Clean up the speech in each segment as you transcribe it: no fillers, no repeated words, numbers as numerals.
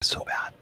So bad.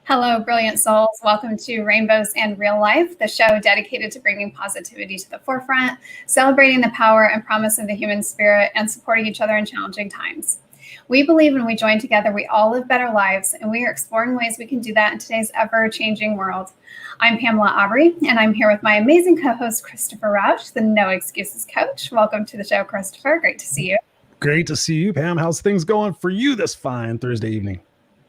Hello, brilliant souls. Welcome to Rainbows and Real Life, the show dedicated to bringing positivity to the forefront, celebrating the power and promise of the human spirit, and supporting each other in challenging times. We believe when we join together, we all live better lives, and we are exploring ways we can do that in today's ever-changing world. I'm Pamela Aubrey, and I'm here with my amazing co-host, Christopher Rausch, the No Excuses Coach. Welcome to the show, Christopher. Great to see you. Great to see you, Pam. How's things going for you this fine Thursday evening?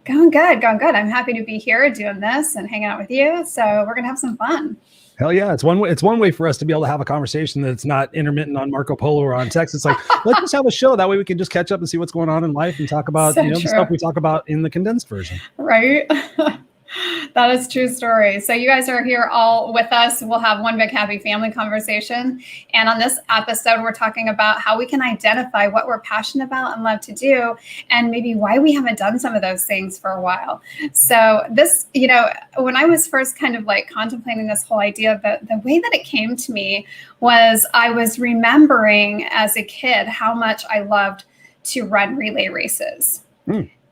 Going good, going good. I'm happy to be here doing this and hanging out with you. So we're going to have some fun. Hell yeah. It's one way for us to be able to have a conversation that's not intermittent on Marco Polo or on text. It's like, let's just have a show. That way we can just catch up and see what's going on in life and talk about the stuff we talk about in the condensed version. Right. That is true story. So you guys are here all with us. We'll have one big happy family conversation. And on this episode, we're talking about how we can identify what we're passionate about and love to do, and maybe why we haven't done some of those things for a while. So this, when I was first kind of like contemplating this whole idea, the way that it came to me was I was remembering as a kid how much I loved to run relay races.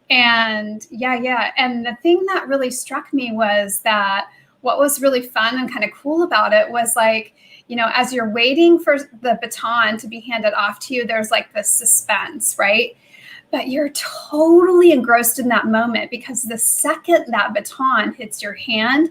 And and the thing that really struck me was that what was really fun and kind of cool about it was like, as you're waiting for the baton to be handed off to you, there's like this suspense, right? But you're totally engrossed in that moment, because the second that baton hits your hand,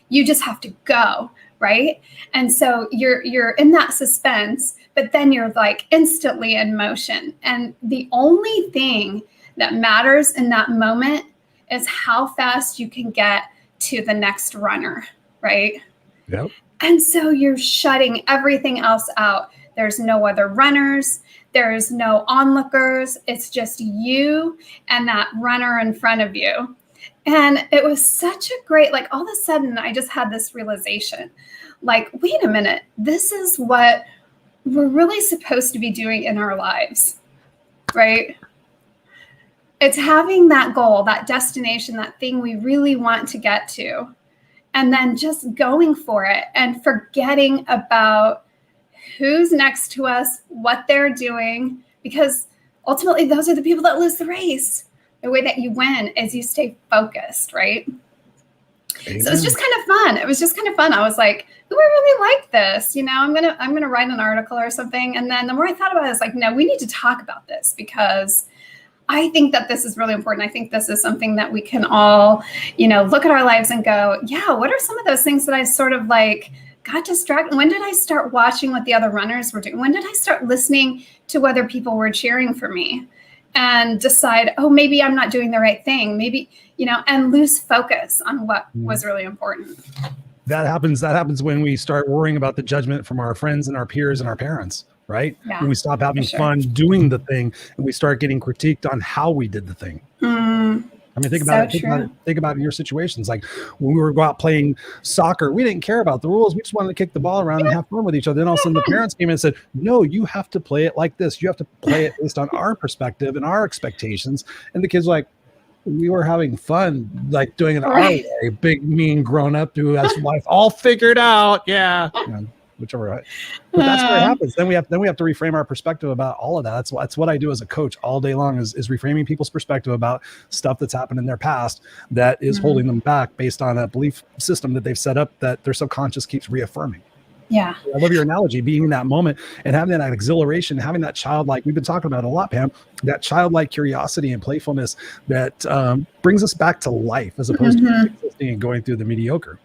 you just have to go, right? And so you're in that suspense, but then you're like instantly in motion. And the only thing that matters in that moment is how fast you can get to the next runner, right? Yep. And so you're shutting everything else out. There's no other runners. There's no onlookers. It's just you and that runner in front of you. And it was such a great, like all of a sudden I just had this realization, like, wait a minute, this is what we're really supposed to be doing in our lives, right? It's having that goal, that destination, that thing we really want to get to, and then just going for it and forgetting about who's next to us, what they're doing, because ultimately those are the people that lose the race. The way that you win is you stay focused, right? Amen. So it was just kind of fun. It was just kind of fun. I was like, "Ooh, I really like this. I'm gonna write an article or something." And then the more I thought about it, I was like, "No, we need to talk about this, because I think that this is really important. I think this is something that we can all, look at our lives and go, yeah, what are some of those things that I sort of like got distracted? When did I start watching what the other runners were doing? When did I start listening to whether people were cheering for me and decide, oh, maybe I'm not doing the right thing, maybe, and lose focus on what was really important." That happens when we start worrying about the judgment from our friends and our peers and our parents, right? Yeah, when we stop having fun doing the thing and we start getting critiqued on how we did the thing. I mean, think about it. Think about your situations. Like when we were out playing soccer, we didn't care about the rules. We just wanted to kick the ball around and have fun with each other. Then all of a sudden the parents came in and said, no, you have to play it like this. You have to play it based on our perspective and our expectations. And the kids were like, we were having fun, like doing it our way. Big, mean grown up who has life all figured out. Yeah. Whichever, right? But that's where it happens. Then we have to reframe our perspective about all of that. That's what I do as a coach all day long is reframing people's perspective about stuff that's happened in their past that is holding them back based on a belief system that they've set up that their subconscious keeps reaffirming. Yeah. I love your analogy, being in that moment and having that exhilaration, having that childlike, we've been talking about it a lot, Pam, that childlike curiosity and playfulness that brings us back to life as opposed to existing and going through the mediocre.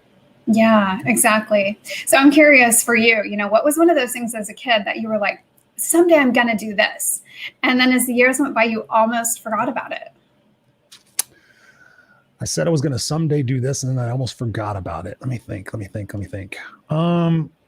Yeah, exactly. So I'm curious for you, what was one of those things as a kid that you were like, someday I'm going to do this? And then as the years went by, you almost forgot about it. I said I was going to someday do this, and then I almost forgot about it. Let me think.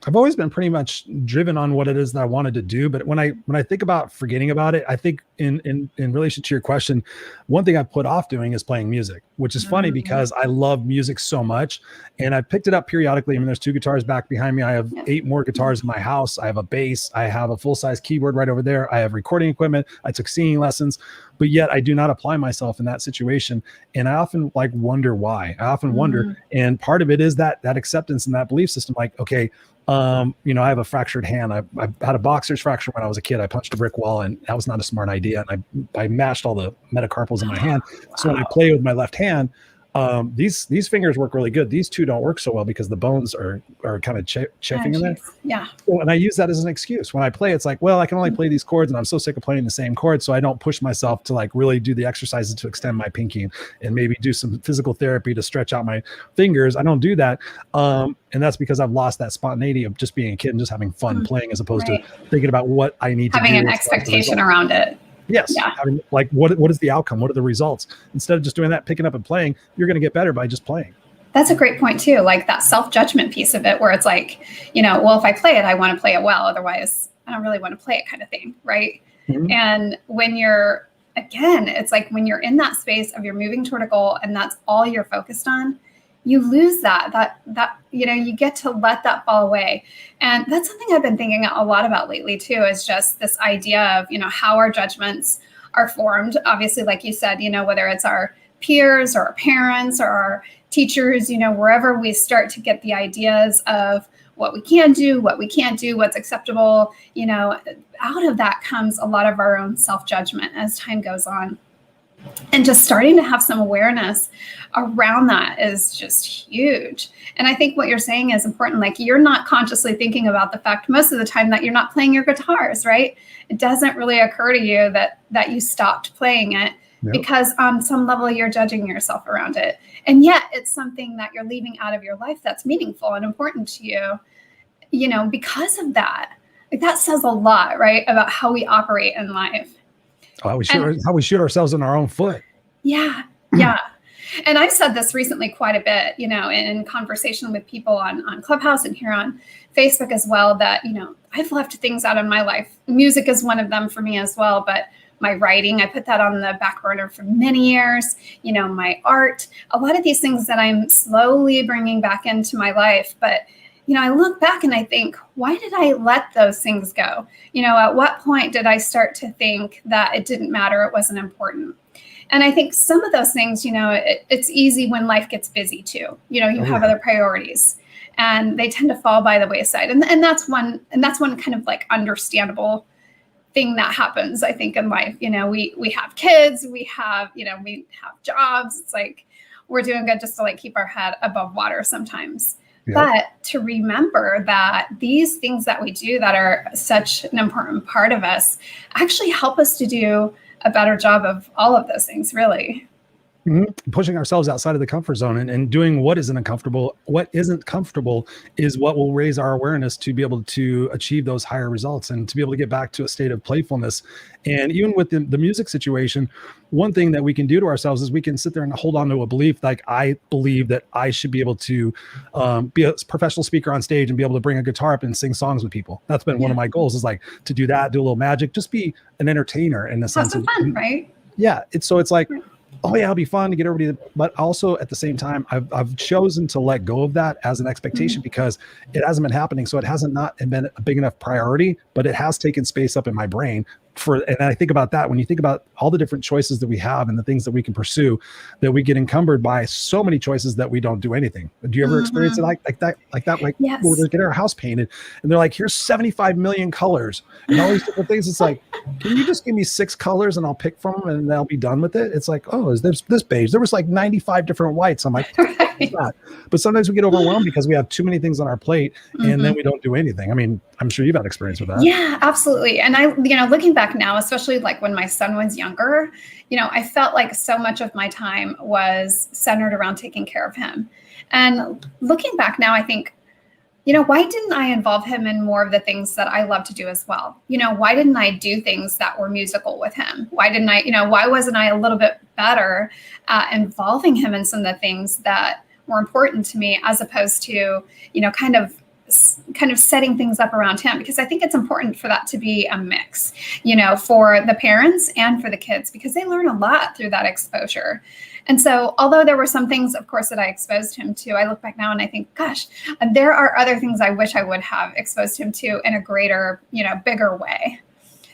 I've always been pretty much driven on what it is that I wanted to do. But when I think about forgetting about it, I think in relation to your question, one thing I put off doing is playing music, which is funny because I love music so much. And I picked it up periodically. I mean, there's 2 guitars back behind me. I have 8 more guitars in my house. I have a bass. I have a full-size keyboard right over there. I have recording equipment. I took singing lessons, but yet I do not apply myself in that situation. And I often like wonder why. I often wonder. And part of it is that acceptance and that belief system, like, okay, you know, I have a fractured hand. I had a boxer's fracture when I was a kid. I punched a brick wall, and that was not a smart idea. And I mashed all the metacarpals in my hand. So when I play with my left hand, these fingers work really good. These 2 don't work so well because the bones are kind of chafing in there. Yeah. So, and I use that as an excuse. When I play, it's like, well, I can only play these chords, and I'm so sick of playing the same chords. So I don't push myself to like really do the exercises to extend my pinky and maybe do some physical therapy to stretch out my fingers. I don't do that. And that's because I've lost that spontaneity of just being a kid and just having fun playing, as opposed to thinking about what I need to do. Having an expectation around it. Yes. Yeah. Like what is the outcome? What are the results? Instead of just doing that, picking up and playing, you're going to get better by just playing. That's a great point too. Like that self-judgment piece of it, where it's like, you know, well, if I play it, I want to play it well. Otherwise I don't really want to play it, kind of thing. Right. And when you're, again, it's like when you're in that space of you're moving toward a goal and that's all you're focused on, you lose that, you know, you get to let that fall away. And that's something I've been thinking a lot about lately too, is just this idea of, you know, how our judgments are formed. Obviously, like you said, you know, whether it's our peers or our parents or our teachers, you know, wherever we start to get the ideas of what we can do, what we can't do, what's acceptable, you know, out of that comes a lot of our own self-judgment as time goes on. And just starting to have some awareness around that is just huge. And I think what you're saying is important. Like, you're not consciously thinking about the fact most of the time that you're not playing your guitars, right? It doesn't really occur to you that you stopped playing it because on some level you're judging yourself around it. And yet it's something that you're leaving out of your life that's meaningful and important to you, you know, because of that. Like, that says a lot, right, about how we operate in life. How we shoot ourselves in our own foot. Yeah. Yeah. And I've said this recently quite a bit, you know, in conversation with people on Clubhouse and here on Facebook as well, that, you know, I've left things out of my life. Music is one of them for me as well. But my writing, I put that on the back burner for many years. You know, my art, a lot of these things that I'm slowly bringing back into my life. But, you know, I look back and I think, why did I let those things go? You know, at what point did I start to think that it didn't matter, it wasn't important? And I think some of those things, you know, it's easy when life gets busy too. You know, you have other priorities and they tend to fall by the wayside. And that's one kind of like understandable thing that happens, I think, in life. You know, we have kids, we have jobs. It's like we're doing good just to like keep our head above water sometimes. Yep. But to remember that these things that we do that are such an important part of us actually help us to do a better job of all of those things, really. Mm-hmm. Pushing ourselves outside of the comfort zone and doing what isn't uncomfortable. What isn't comfortable is what will raise our awareness to be able to achieve those higher results and to be able to get back to a state of playfulness. And even with the music situation, one thing that we can do to ourselves is we can sit there and hold on to a belief. Like, I believe that I should be able to be a professional speaker on stage and be able to bring a guitar up and sing songs with people. That's been one of my goals, is like to do that, do a little magic, just be an entertainer in the sense of fun, right? Yeah. It's like, oh yeah, it'll be fun to get everybody, but also at the same time, I've chosen to let go of that as an expectation because it hasn't been happening. So it hasn't not been a big enough priority, but it has taken space up in my brain and I think about that when you think about all the different choices that we have and the things that we can pursue, that we get encumbered by so many choices that we don't do anything. Do you ever experience it like that? Like, yes. We're getting our house painted and they're like, here's 75 million colors and all these different things. It's like, can you just give me 6 colors and I'll pick from them and I'll be done with it? It's like, oh, there's this beige. There was like 95 different whites. I'm like, but sometimes we get overwhelmed because we have too many things on our plate and then we don't do anything. I mean, I'm sure you've had experience with that. Yeah, absolutely. And I, you know, looking back now, especially like when my son was younger, you know, I felt like so much of my time was centered around taking care of him. And looking back now, I think, you know, why didn't I involve him in more of the things that I love to do as well? You know, why didn't I do things that were musical with him? Why wasn't I a little bit better at involving him in some of the things that were important to me, as opposed to, you know, kind of kind of setting things up around him, because I think it's important for that to be a mix, for the parents and for the kids, because they learn a lot through that exposure. And so although there were some things, of course, that I exposed him to, I look back now and I think, gosh, there are other things I wish I would have exposed him to in a greater, bigger way.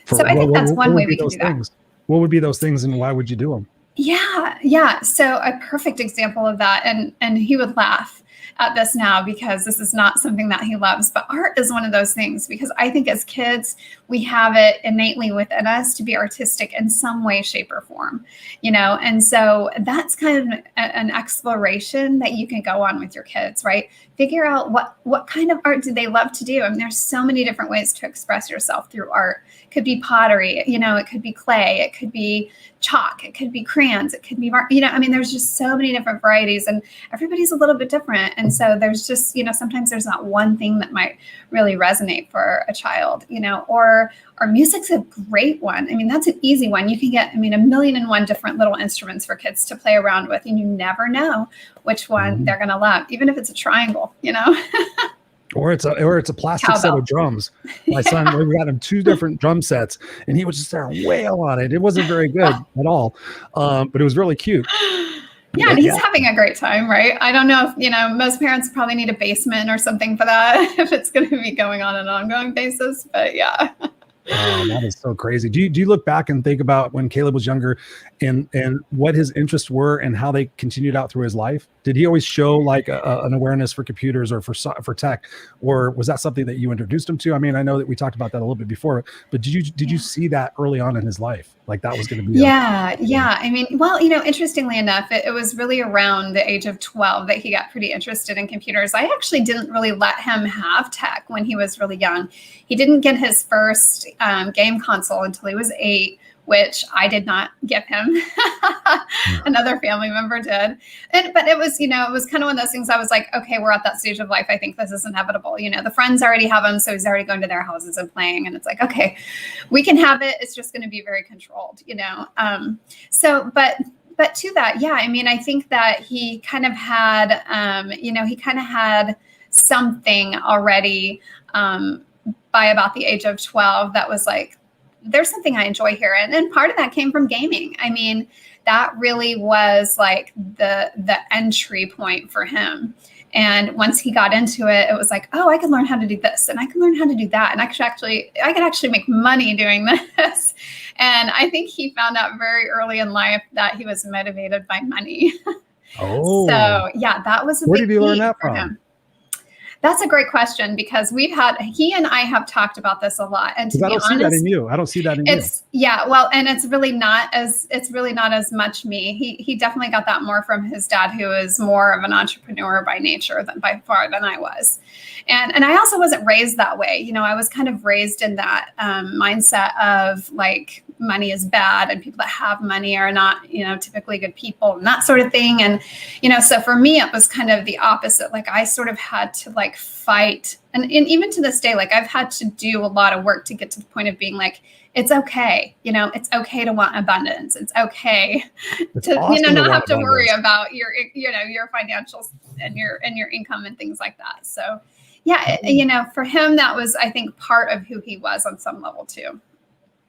So I think that's one way we can do that. What would be those things and why would you do them? Yeah. So a perfect example of that, and he would laugh at this now because this is not something that he loves, but art is one of those things, because I think as kids, we have it innately within us to be artistic in some way, shape, or form, and so that's kind of an exploration that you can go on with your kids, right? Figure out what kind of art do they love to do. I mean, there's so many different ways to express yourself through art. It could be pottery, it could be clay, it could be chalk, it could be crayons, it could be, there's just so many different varieties, and everybody's a little bit different. And so there's just, sometimes there's not one thing that might really resonate for a child, or music's a great one. I mean, that's an easy one. You can get, 1,000,001 different little instruments for kids to play around with, and you never know which one they're going to love, even if it's a triangle, Or it's a plastic set of drums. My son, we got him 2 different drum sets, and he would just start wail on it. It wasn't very good at all, but it was really cute. Yeah, and he's having a great time, right? I don't know if, most parents probably need a basement or something for that if it's going to be going on an ongoing basis, but yeah. Oh, that is so crazy. Do you look back and think about when Caleb was younger and what his interests were and how they continued out through his life? Did he always show like an awareness for computers or for tech, or was that something that you introduced him to? I mean, I know that we talked about that a little bit before, but did you see that early on in his life? Like that was going to be Yeah. Interestingly enough, it was really around the age of 12 that he got pretty interested in computers. I actually didn't really let him have tech when he was really young. He didn't get his first game console until he was 8, which I did not give him. Another family member did. But it was, it was kind of one of those things I was like, okay, we're at that stage of life. I think this is inevitable. The friends already have them, so he's already going to their houses and playing. And it's like, okay, we can have it. It's just going to be very controlled, But to that, yeah, I think that he kind of had, something already by about the age of 12 that was like, there's something I enjoy here. And part of that came from gaming. That really was like the entry point for him. And once he got into it, it was like, oh, I can learn how to do this and I can learn how to do that. And I could actually make money doing this. And I think he found out very early in life that he was motivated by money. Oh, so yeah, that was where did you learn that from? Him. That's a great question, because he and I have talked about this a lot. And to be honest, I don't see that in you. Yeah. Well, and it's really not as much me. He definitely got that more from his dad, who is more of an entrepreneur by nature than I was. And I also wasn't raised that way. I was kind of raised in that mindset of like money is bad and people that have money are not, typically good people and that sort of thing. And, so for me, it was kind of the opposite. Like I sort of had to like fight. And even to this day, like I've had to do a lot of work to get to the point of being like, it's okay. It's okay to want abundance. It's okay to, awesome not have to worry about your financials and your income and things like that. So yeah, for him, that was, I think, part of who he was on some level too.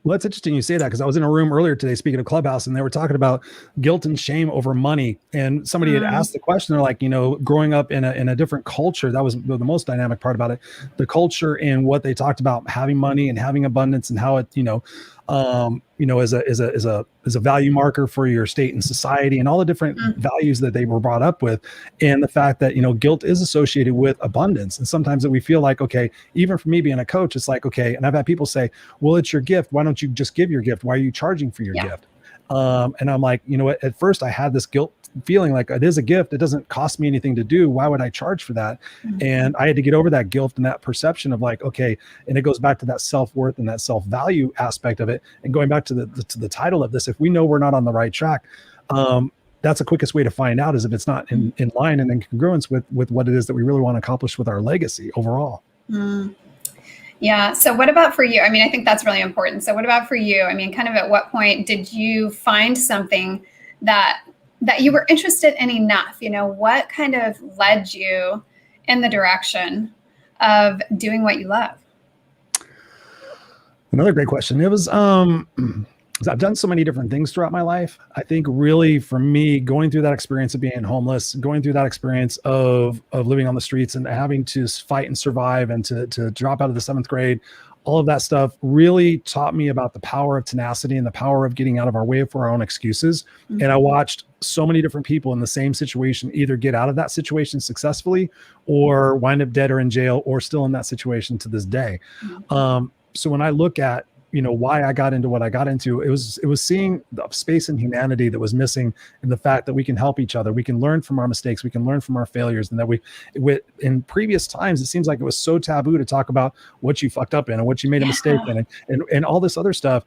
Well, it's interesting you say that, because I was in a room earlier today, speaking of Clubhouse, and they were talking about guilt and shame over money. And somebody had asked the question, they're like, growing up in a different culture, that was the most dynamic part about it. The culture and what they talked about having money and having abundance and how it, is a value marker for your state and society and all the different values that they were brought up with. And the fact that, guilt is associated with abundance. And sometimes that we feel like, okay, even for me being a coach, it's like, okay. And I've had people say, well, it's your gift. Why don't you just give your gift? Why are you charging for your gift? And I'm like, at first I had this guilt feeling like it is a gift. It doesn't cost me anything to do. Why would I charge for that? And I had to get over that guilt and that perception of like, okay. And it goes back to that self-worth and that self-value aspect of it. And going back to the title of this, if we know we're not on the right track, that's the quickest way to find out, is if it's not in line and in congruence with what it is that we really want to accomplish with our legacy overall. Yeah. So what about for you? I think that's really important. So what about for you? Kind of at what point did you find something that you were interested in enough? What kind of led you in the direction of doing what you love? Another great question. It was, I've done so many different things throughout my life. I think really for me, going through that experience of being homeless, going through that experience of living on the streets and having to fight and survive and to drop out of the 7th grade, all of that stuff really taught me about the power of tenacity and the power of getting out of our way for our own excuses. Mm-hmm. And I watched so many different people in the same situation either get out of that situation successfully or wind up dead or in jail or still in that situation to this day. Mm-hmm. So when I look at, why I got into what I got into, it was seeing the space in humanity that was missing, and the fact that we can help each other. We can learn from our mistakes. We can learn from our failures. And that in previous times, it seems like it was so taboo to talk about what you fucked up in and what you made a mistake in and all this other stuff.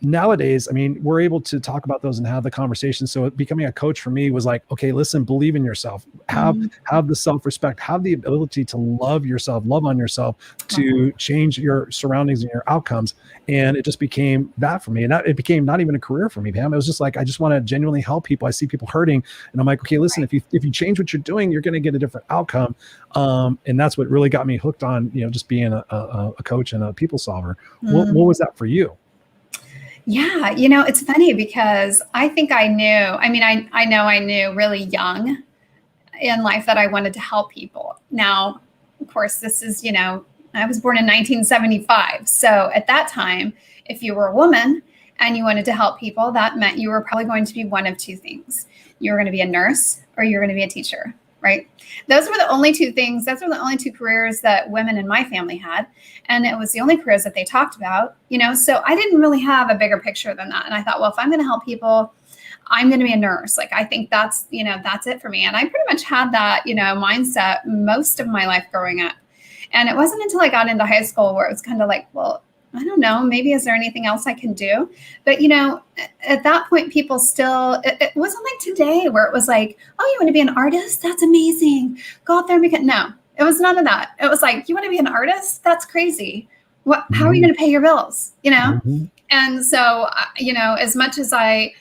Nowadays, I mean, we're able to talk about those and have the conversation. So becoming a coach for me was like, okay, listen, believe in yourself, have the self-respect, have the ability to love yourself, love on yourself, to change your surroundings and your outcomes. And it just became that for me. And it became not even a career for me, Pam. It was just like, I just want to genuinely help people. I see people hurting and I'm like, okay, listen, if you change what you're doing, you're going to get a different outcome. And that's what really got me hooked on, just being a coach and a people solver. What was that for you? Yeah, it's funny because I think I know I knew really young in life that I wanted to help people. Now, of course, this is, I was born in 1975. So at that time, if you were a woman and you wanted to help people, that meant you were probably going to be one of two things. You were going to be a nurse or you were going to be a teacher, right? Those were the only two things. Those were the only two careers that women in my family had. And it was the only careers that they talked about, so I didn't really have a bigger picture than that. And I thought, well, if I'm going to help people, I'm going to be a nurse. Like, I think that's it for me. And I pretty much had that, mindset most of my life growing up. And it wasn't until I got into high school where it was kind of like, well, I don't know, maybe is there anything else I can do? But, at that point, people still, it wasn't like today where it was like, oh, you want to be an artist? That's amazing. Go out there and make it. No, it was none of that. It was like, you want to be an artist? That's crazy. How are you going to pay your bills? And so, as much as I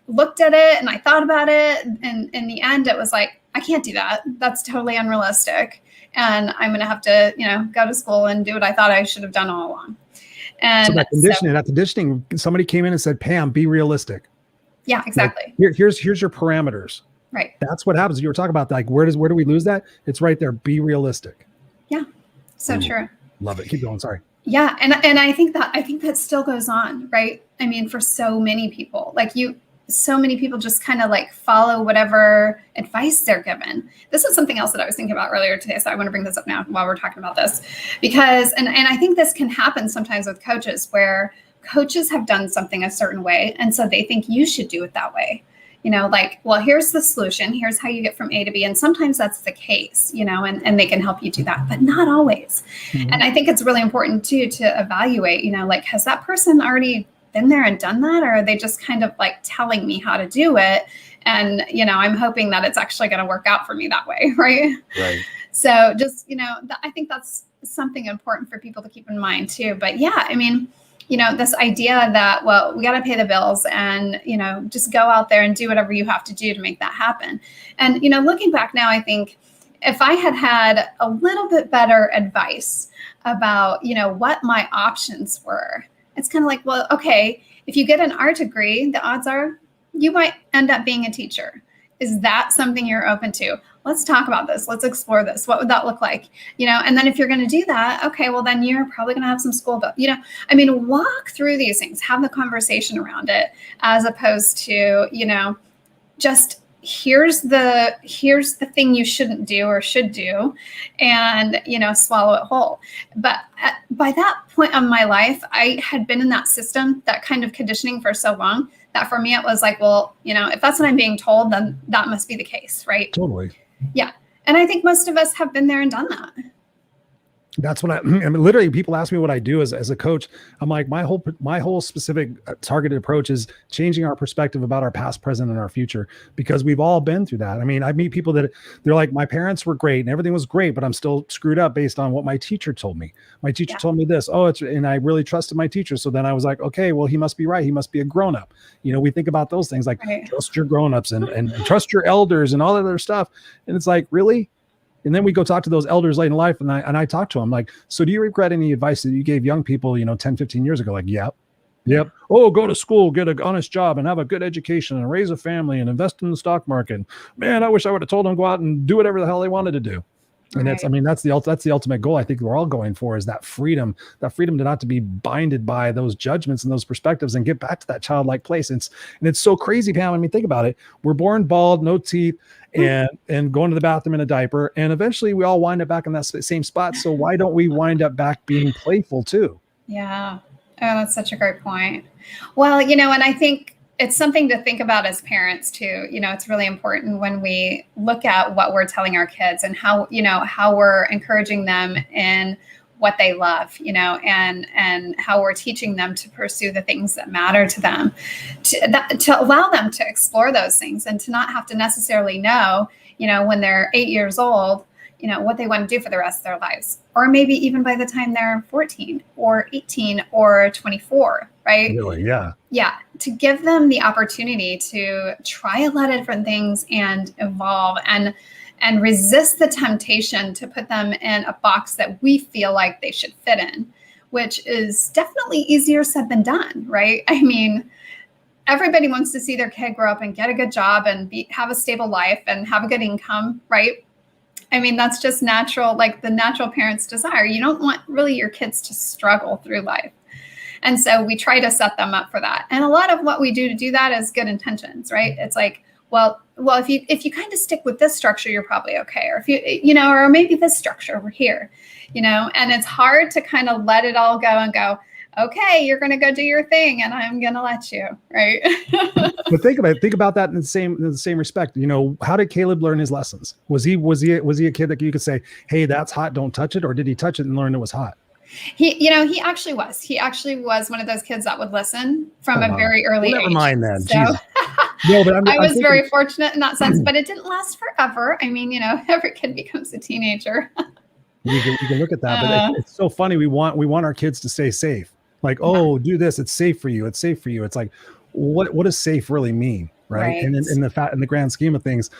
looked at it and I thought about it, and in the end, it was like, I can't do that. That's totally unrealistic. And I'm going to have to, go to school and do what I thought I should have done all along. And so that conditioning, somebody came in and said, Pam, be realistic. Yeah, exactly. Like, here's your parameters. Right. That's what happens. You were talking about like, where do we lose that? It's right there. Be realistic. Yeah. So true. Love it. Keep going. Sorry. Yeah. And I think that still goes on, right? I mean, for so many people, so many people just kind of like follow whatever advice they're given. This is something else that I was thinking about earlier today. So I want to bring this up now while we're talking about this, because, and I think this can happen sometimes with coaches where coaches have done something a certain way. And so they think you should do it that way. Well, here's the solution. Here's how you get from A to B. And sometimes that's the case, and they can help you do that, but not always. Mm-hmm. And I think it's really important too, to evaluate, has that person already been there and done that? Or are they just kind of like telling me how to do it? And, I'm hoping that it's actually going to work out for me that way. Right. Right. So just, I think that's something important for people to keep in mind too. But yeah, I mean, this idea that, well, we got to pay the bills and, just go out there and do whatever you have to do to make that happen. And, looking back now, I think if I had a little bit better advice about, what my options were, it's kind of like, well, okay, if you get an art degree, the odds are you might end up being a teacher. Is that something you're open to? Let's talk about this. Let's explore this. What would that look like? And then if you're going to do that, okay, well, then you're probably going to have some school, but, walk through these things, have the conversation around it, as opposed to, just here's the thing you shouldn't do or should do, and, swallow it whole. But by that point in my life, I had been in that system, that kind of conditioning for so long that for me, it was like, well, if that's what I'm being told, then that must be the case. Right. Totally. Yeah. And I think most of us have been there and done that. That's what I mean, literally people ask me what I do as a coach. I'm like, my whole specific targeted approach is changing our perspective about our past, present, and our future, because we've all been through that. I mean, I meet people that they're like, my parents were great and everything was great, but I'm still screwed up based on what my teacher told me. My teacher told me this. And I really trusted my teacher. So then I was like, okay, well, he must be right. He must be a grown-up. We think about those things like trust your grown-ups and trust your elders and all that other stuff. And it's like, really? And then we go talk to those elders late in life, and I talk to them like, so do you regret any advice that you gave young people, 10, 15 years ago? Like, yep. Oh, go to school, get an honest job, and have a good education, and raise a family, and invest in the stock market. Man, I wish I would have told them go out and do whatever the hell they wanted to do. And that's the ultimate goal I think we're all going for, is that freedom to not to be binded by those judgments and those perspectives, and get back to that childlike place. And it's so crazy, Pam. I mean, think about it. We're born bald, no teeth, and going to the bathroom in a diaper. And eventually we all wind up back in that same spot. So why don't we wind up back being playful too? Yeah. Oh, that's such a great point. Well, and I think it's something to think about as parents too. It's really important when we look at what we're telling our kids and how we're encouraging them in what they love, and how we're teaching them to pursue the things that matter to them, to allow them to explore those things, and to not have to necessarily know, when they're 8 years old, what they want to do for the rest of their lives, or maybe even by the time they're 14 or 18 or 24, right? Really? Yeah. Yeah. To give them the opportunity to try a lot of different things and evolve, and resist the temptation to put them in a box that we feel like they should fit in, which is definitely easier said than done, right? I mean, everybody wants to see their kid grow up and get a good job and have a stable life and have a good income, right? I mean, that's just natural, like the natural parent's desire. You don't want really your kids to struggle through life. And so we try to set them up for that. And a lot of what we do to do that is good intentions, right? It's like, well, if you kind of stick with this structure, you're probably okay. Or if you, or maybe this structure over here, and it's hard to kind of let it all go and go, okay, you're going to go do your thing, and I'm going to let you, right? But think about that in the same respect. How did Caleb learn his lessons? Was he a kid that you could say, hey, that's hot, don't touch it? Or did he touch it and learn it was hot? He actually was one of those kids that would listen from a very early age. Never mind then. So, no, but I was very fortunate in that sense, but it didn't last forever. I mean, every kid becomes a teenager. You can look at that, but it's so funny. We want our kids to stay safe. Like, oh, do this. It's safe for you. It's safe for you. It's like, what does safe really mean? Right. And in the grand scheme of things,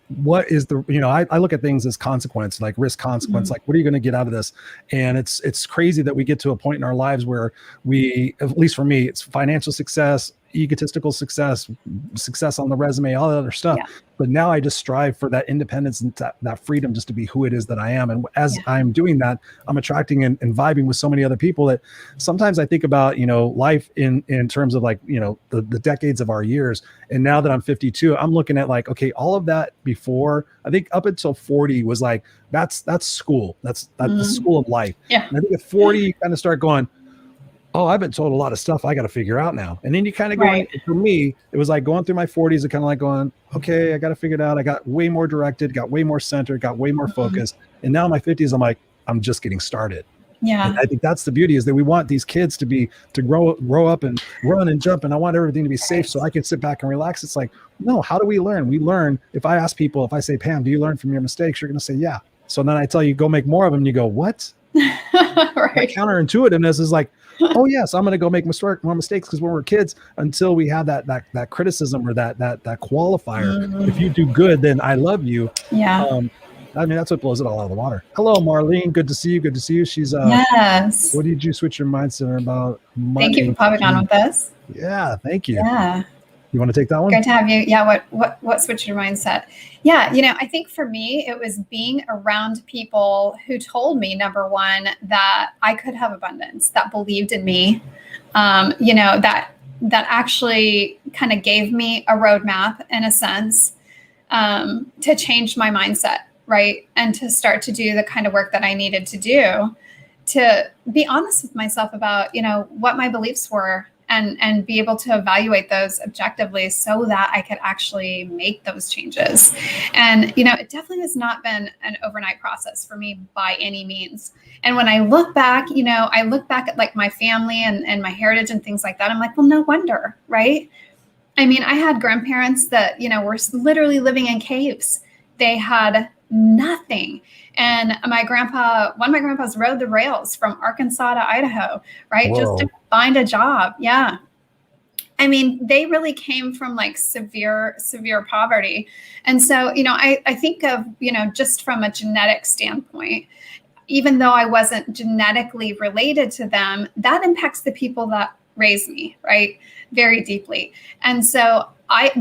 what is I look at things as consequence, like risk consequence, like what are you going to get out of this? And it's crazy that we get to a point in our lives where at least for me, it's financial success, egotistical success on the resume, all that other stuff. Yeah. But now I just strive for that independence and that freedom just to be who it is that I am. And as I'm doing that, I'm attracting and vibing with so many other people that sometimes I think about, life in terms of like, the decades of our years. And now that I'm 52, I'm looking at like, okay, all of that before, I think up until 40 was like, that's school. That's the school of life. Yeah. And I think at 40, you kind of start going, oh, I've been told a lot of stuff I got to figure out now. And then you kind of go, for me, it was like going through my 40s and kind of like going, okay, I got to figure it out. I got way more directed, got way more centered, got way more focused. And now in my 50s, I'm like, I'm just getting started. Yeah. And I think that's the beauty, is that we want these kids to grow up and run and jump. And I want everything to be safe so I can sit back and relax. It's like, no, how do we learn? We learn. If I ask people, if I say, Pam, do you learn from your mistakes? You're going to say, yeah. So then I tell you, go make more of them. And you go, what? Right. Counterintuitiveness is like, oh yes, I'm going to go make more mistakes, because when we're kids, until we have that criticism or that qualifier, if you do good, then I love you. Yeah. I mean, that's what blows it all out of the water. Hello, Marlene. Good to see you. Good to see you. She's yes. What did you switch your mindset about? Thank you for popping on with us. Yeah, thank you. Yeah. You want to take that one? Great to have you. Yeah. What switched your mindset? Yeah. I think for me, it was being around people who told me, number one, that I could have abundance, that believed in me, that actually kind of gave me a roadmap in a sense, to change my mindset. Right. And to start to do the kind of work that I needed to do, to be honest with myself about, what my beliefs were, and be able to evaluate those objectively so that I could actually make those changes. And, it definitely has not been an overnight process for me by any means. And when I look back, I look back at like my family and my heritage and things like that. I'm like, well, no wonder. Right. I mean, I had grandparents that, were literally living in caves. They had nothing. And one of my grandpas rode the rails from Arkansas to Idaho, right? Whoa. Just to find a job. Yeah. I mean, they really came from like severe poverty. And so, I think of, just from a genetic standpoint, even though I wasn't genetically related to them, that impacts the people that raised me, right? Very deeply. And so I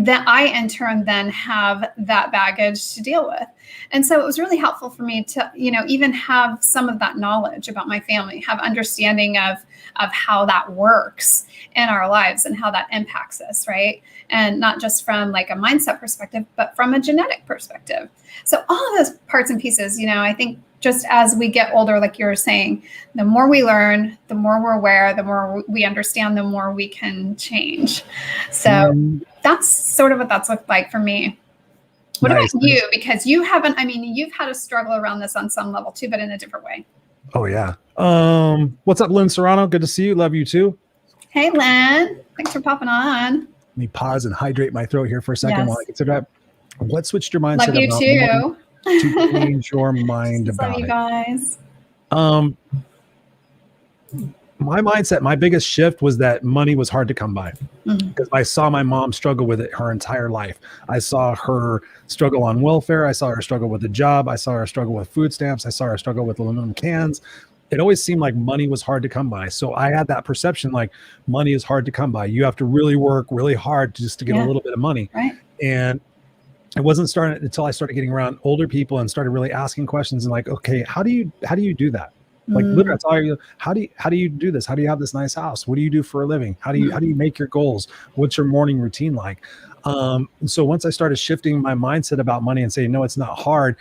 in turn then have that baggage to deal with. And so it was really helpful for me to, even have some of that knowledge about my family, have understanding of how that works in our lives and how that impacts us, right? And not just from like a mindset perspective, but from a genetic perspective. So all of those parts and pieces, I think just as we get older, like you were saying, the more we learn, the more we're aware, the more we understand, the more we can change. So that's sort of what that's looked like for me. What about you? Because you haven't, you've had a struggle around this on some level too, but in a different way. Oh yeah. What's up, Lynn Serrano? Good to see you. Love you too. Hey, Lynn. Thanks for popping on. Let me pause and hydrate my throat here for a second while I consider that. What switched your mindset? Love you too. To change your mind about love you guys. My mindset, my biggest shift was that money was hard to come by, because I saw my mom struggle with it her entire life. I saw her struggle on welfare. I saw her struggle with a job. I saw her struggle with food stamps. I saw her struggle with aluminum cans. It always seemed like money was hard to come by. So I had that perception, like money is hard to come by. You have to really work really hard just to get a little bit of money. Right. And it wasn't starting until I started getting around older people and started really asking questions and like, okay, how do you do that? Like literally, that's all you. How do you do this? How do you have this nice house? What do you do for a living? How do you make your goals? What's your morning routine like? So once I started shifting my mindset about money and saying, no, it's not hard,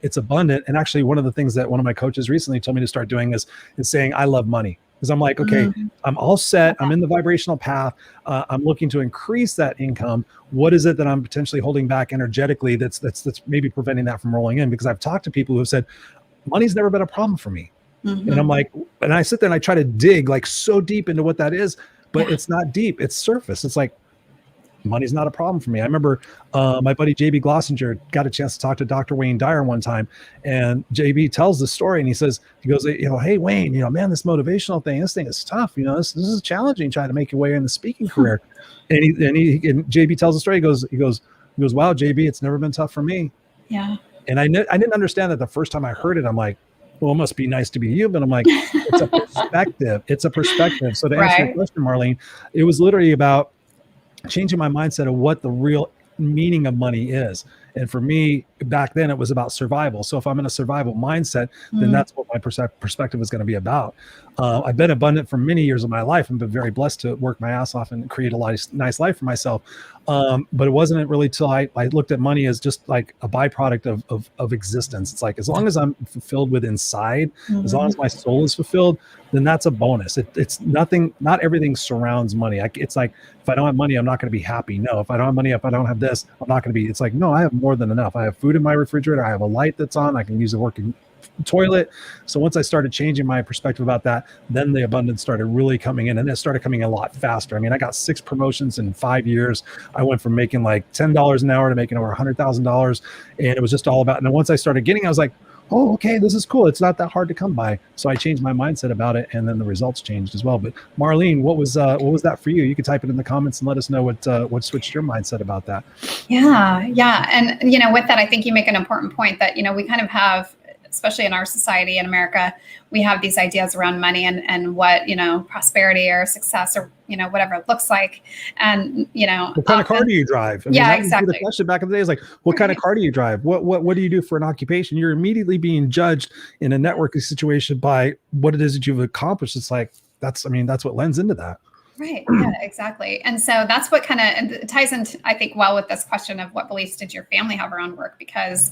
it's abundant. And actually, one of the things that one of my coaches recently told me to start doing is saying, I love money. Because I'm like, okay, I'm all set. I'm in the vibrational path. I'm looking to increase that income. What is it that I'm potentially holding back energetically that's maybe preventing that from rolling in? Because I've talked to people who have said, money's never been a problem for me. And I'm like, and I sit there and I try to dig like so deep into what that is, but it's not deep. It's surface. It's like, money's not a problem for me. I remember my buddy JB Glossinger got a chance to talk to Dr. Wayne Dyer one time, and JB tells the story and he goes, hey Wayne, man, this motivational thing, this thing is tough. This is challenging trying to make your way in the speaking career. And JB tells the story. He goes, wow, JB, it's never been tough for me. Yeah. And I didn't understand that the first time I heard it. I'm like, well, it must be nice to be you. But I'm like, it's a perspective. It's a perspective. So to answer your question, Marlene, it was literally about changing my mindset of what the real meaning of money is. And for me, back then, it was about survival. So if I'm in a survival mindset, then that's what my perspective is going to be about. I've been abundant for many years of my life and been very blessed to work my ass off and create a nice life for myself. But it wasn't really till I looked at money as just like a byproduct of existence. It's like, as long as I'm fulfilled with inside, as long as my soul is fulfilled, then that's a bonus. It's nothing, not everything surrounds money. It's like, if I don't have money, I'm not going to be happy. No, if I don't have money, if I don't have this, I'm not going to be, it's like, no, I have more than enough. I have food in my refrigerator. I have a light that's on. I can use a working toilet. So once I started changing my perspective about that, then the abundance started really coming in, and it started coming a lot faster. I mean, I got 6 promotions in 5 years. I went from making like $10 an hour to making over $100,000. And it was just all about, and then once I started getting, I was like, oh, okay, this is cool. It's not that hard to come by. So I changed my mindset about it, and then the results changed as well. But Marlene, what was that for you? You could type it in the comments and let us know what switched your mindset about that. Yeah. And, with that, I think you make an important point that, we kind of have, especially in our society in America, we have these ideas around money and what, prosperity or success or, whatever it looks like. And, what kind of car do you drive? Exactly. The question back in the day is like, what kind of car do you drive? What do you do for an occupation? You're immediately being judged in a networking situation by what it is that you've accomplished. It's like, that's what lends into that. Right. Yeah, exactly. And so that's what kind of ties into, I think, well with this question of what beliefs did your family have around work? Because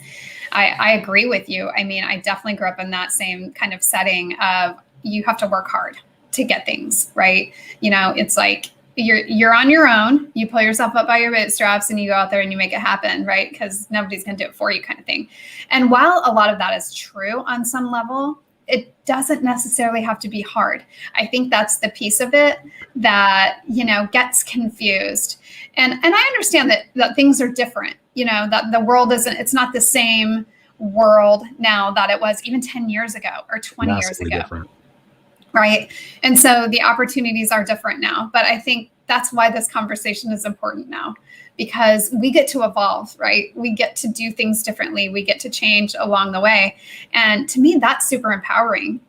I agree with you. I mean, I definitely grew up in that same kind of setting of you have to work hard to get things, right? It's like you're on your own, you pull yourself up by your bootstraps and you go out there and you make it happen, right? Because nobody's going to do it for you kind of thing. And while a lot of that is true on some level, it doesn't necessarily have to be hard. I think that's the piece of it that, gets confused. And I understand that things are different, that the world it's not the same world now that it was even 10 years ago or 20 years ago. Different. Right. And so the opportunities are different now. But I think that's why this conversation is important now, because we get to evolve, right? We get to do things differently. We get to change along the way. And to me, that's super empowering.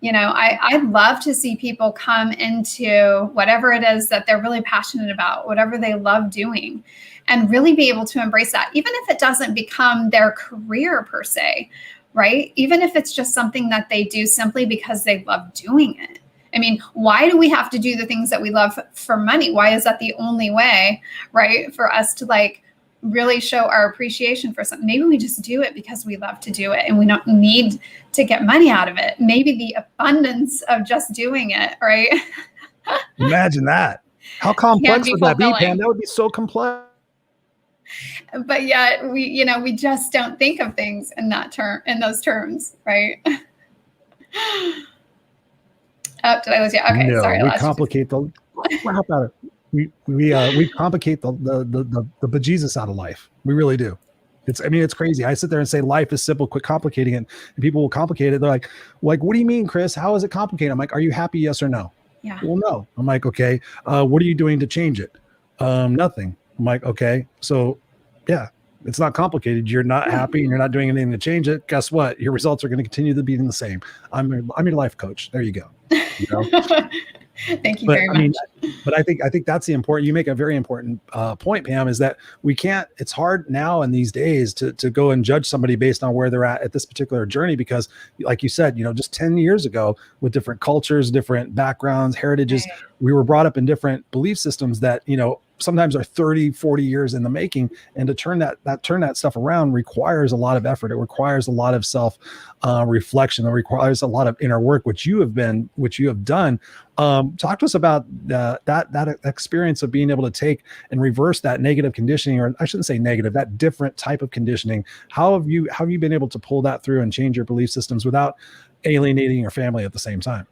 You know, I'd love to see people come into whatever it is that they're really passionate about, whatever they love doing, and really be able to embrace that, even if it doesn't become their career per se, right? Even if it's just something that they do simply because they love doing it. I mean, why do we have to do the things that we love for money? Why is that the only way, right, for us to like really show our appreciation for something? Maybe we just do it because we love to do it and we don't need to get money out of it. Maybe the abundance of just doing it, right? Imagine that. How complex would that be, Pam? That would be so complex. But yet we just don't think of things in those terms, right? Oh, did I lose you? Okay, no, sorry. We complicate the. How about it? We complicate the bejesus out of life. We really do. It's crazy. I sit there and say life is simple, quit complicating it. And people will complicate it. They're like, what do you mean, Chris? How is it complicated? I'm like, are you happy? Yes or no? Yeah. Well, no. I'm like, okay. What are you doing to change it? Nothing. I'm like, okay. So yeah, it's not complicated. You're not happy and you're not doing anything to change it. Guess what? Your results are going to continue to be the same. I'm your life coach. There you go. You know? Thank you very much. But I think that's you make a very important point, Pam, is that we can't, it's hard now in these days to go and judge somebody based on where they're at this particular journey, because like you said, just 10 years ago with different cultures, different backgrounds, heritages, right, we were brought up in different belief systems that, sometimes are 30, 40 years in the making. And to turn that stuff around requires a lot of effort. It requires a lot of self reflection. It requires a lot of inner work, which you have done. Talk to us about that experience of being able to take and reverse that negative conditioning, or I shouldn't say negative, that different type of conditioning. How have you been able to pull that through and change your belief systems without alienating your family at the same time?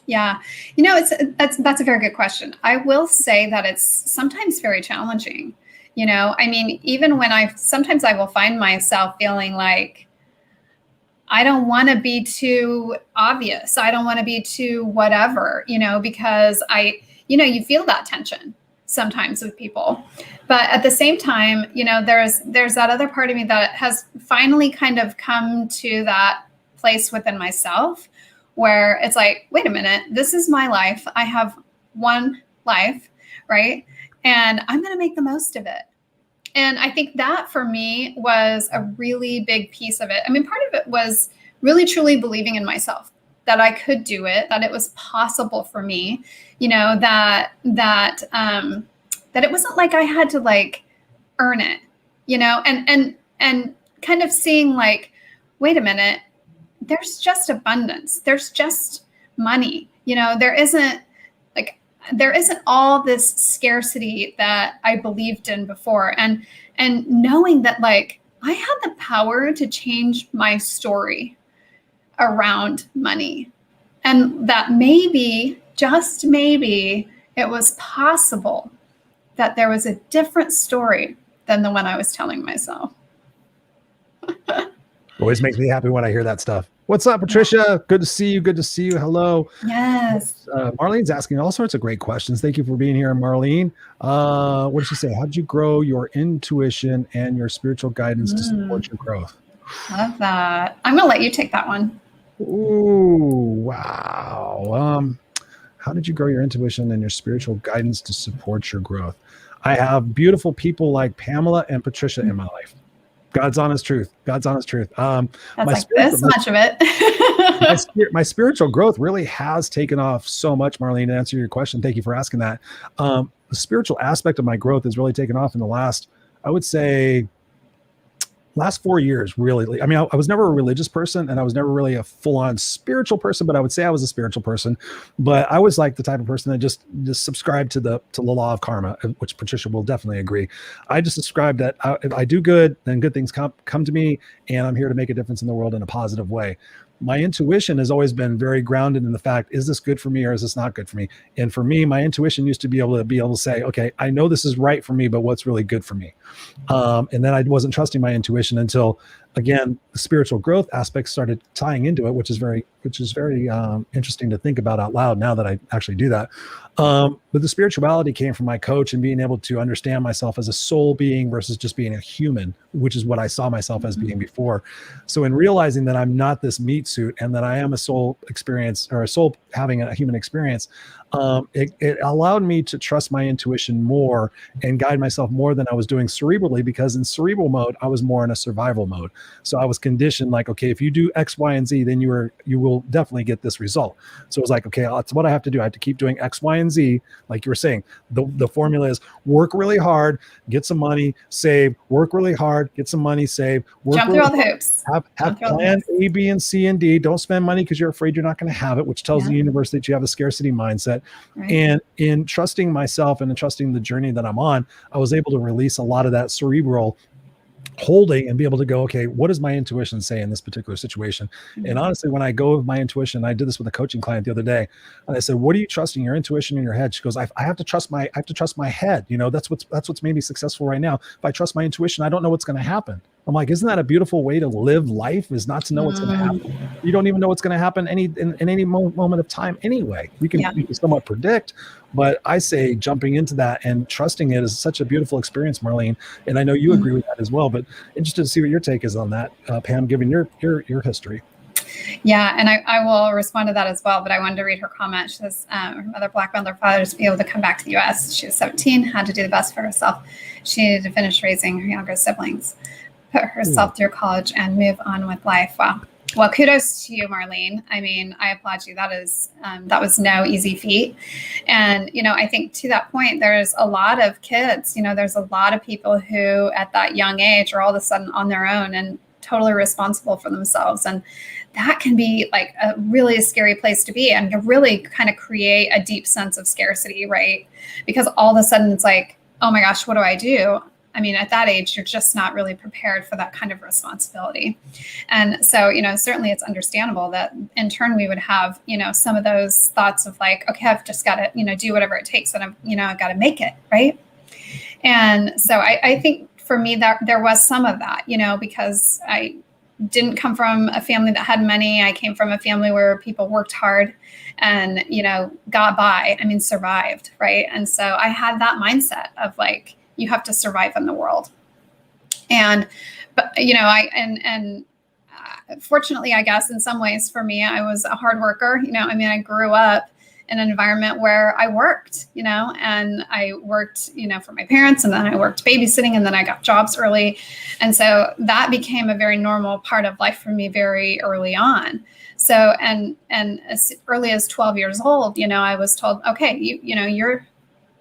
Yeah. That's a very good question. I will say that it's sometimes very challenging. Even when sometimes I will find myself feeling like I don't want to be too obvious. I don't want to be too whatever, because you feel that tension sometimes with people. But at the same time, there's that other part of me that has finally kind of come to that place within myself where it's like, wait a minute, this is my life. I have one life, right? And I'm going to make the most of it. And I think that for me was a really big piece of it. Part of it was really truly believing in myself, that I could do it, that it was possible for me, that it wasn't like I had to like earn it, and kind of seeing like, wait a minute, there's just abundance. There's just money. There isn't all this scarcity that I believed in before. And knowing that like I had the power to change my story around money, and that maybe, just maybe, it was possible that there was a different story than the one I was telling myself. Always makes me happy when I hear that stuff. What's up, Patricia? Good to see you. Good to see you. Hello. Yes. Marlene's asking all sorts of great questions. Thank you for being here, Marlene. What did she say? How did you grow your intuition and your spiritual guidance to support your growth? Love that. I'm going to let you take that one. Ooh, wow. How did you grow your intuition and your spiritual guidance to support your growth? I have beautiful people like Pamela and Patricia in my life. God's honest truth. God's honest truth. That's like this much of it. my spiritual growth really has taken off so much, Marlene, to answer your question. Thank you for asking that. The spiritual aspect of my growth has really taken off in the last 4 years, really. I was never a religious person, and I was never really a full-on spiritual person, but I would say I was a spiritual person. But I was like the type of person that just subscribed to the law of karma, which Patricia will definitely agree. I just subscribe that if I do good, then good things come to me, and I'm here to make a difference in the world in a positive way. My intuition has always been very grounded in the fact, is this good for me or is this not good for me? And for me, my intuition used to be able to say, okay, I know this is right for me, but what's really good for me? And then I wasn't trusting my intuition until again, the spiritual growth aspect started tying into it, which is very interesting to think about out loud now that I actually do that. But the spirituality came from my coach and being able to understand myself as a soul being versus just being a human, which is what I saw myself as being before. So in realizing that I'm not this meat suit and that I am a soul experience, or a soul having a human experience, it allowed me to trust my intuition more and guide myself more than I was doing cerebrally, because in cerebral mode, I was more in a survival mode. So I was conditioned like, okay, if you do X, Y, and Z, then you will definitely get this result. So it was like, okay, that's what I have to do. I have to keep doing X, Y, and Z. Like you were saying, the formula is work really hard, get some money, save, work really hard, get some money, save, work jump really through all the hard, hoops. have plan A, B, and C, and D. Don't spend money because you're afraid you're not going to have it, which tells the universe that you have a scarcity mindset. Right. And in trusting myself and in trusting the journey that I'm on, I was able to release a lot of that cerebral holding and be able to go, okay, what does my intuition say in this particular situation? And honestly, when I go with my intuition, I did this with a coaching client the other day, and I said, what are you trusting, your intuition in your head? She goes, I have to trust my head. That's what's made me successful right now. If I trust my intuition, I don't know what's going to happen. I'm like, isn't that a beautiful way to live life, is not to know what's going to happen? You don't even know what's going to happen in any moment of time anyway. You can somewhat predict, but I say jumping into that and trusting it is such a beautiful experience, Marlene. And I know you agree with that as well, but interested to see what your take is on that, Pam, given your history. Yeah, and I will respond to that as well, but I wanted to read her comment. She says, her mother blackmailed her father to be able to come back to the U.S. She was 17, had to do the best for herself. She needed to finish raising her younger siblings, put herself through college, and move on with life. Wow. Well, kudos to you, Marlene. I mean, I applaud you. That was no easy feat. And, I think to that point, there's a lot of kids, there's a lot of people who at that young age are all of a sudden on their own and totally responsible for themselves. And that can be like a really scary place to be, and to really kind of create a deep sense of scarcity, right? Because all of a sudden it's like, oh my gosh, what do I do? I mean, at that age, you're just not really prepared for that kind of responsibility. And so, certainly it's understandable that in turn we would have, some of those thoughts of like, okay, I've just got to, do whatever it takes, and I've got to make it, right? And so I think for me that there was some of that, because I didn't come from a family that had money. I came from a family where people worked hard and, got by, survived, right? And so I had that mindset of like, you have to survive in the world. But fortunately, I guess in some ways for me, I was a hard worker. I grew up in an environment where I worked, and I worked, for my parents, and then I worked babysitting, and then I got jobs early. And so that became a very normal part of life for me very early on. So, and as early as 12 years old, I was told, okay, you're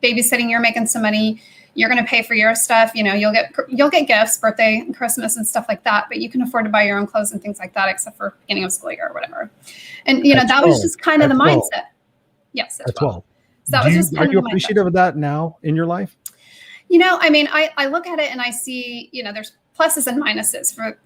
babysitting, you're making some money, you're going to pay for your stuff. You'll get gifts, birthday, and Christmas and stuff like that, but you can afford to buy your own clothes and things like that, except for beginning of school year or whatever. And, that was just kind of the mindset. Yes. At 12. So that was just kind are you appreciative of that now in your life? I look at it and I see, there's pluses and minuses for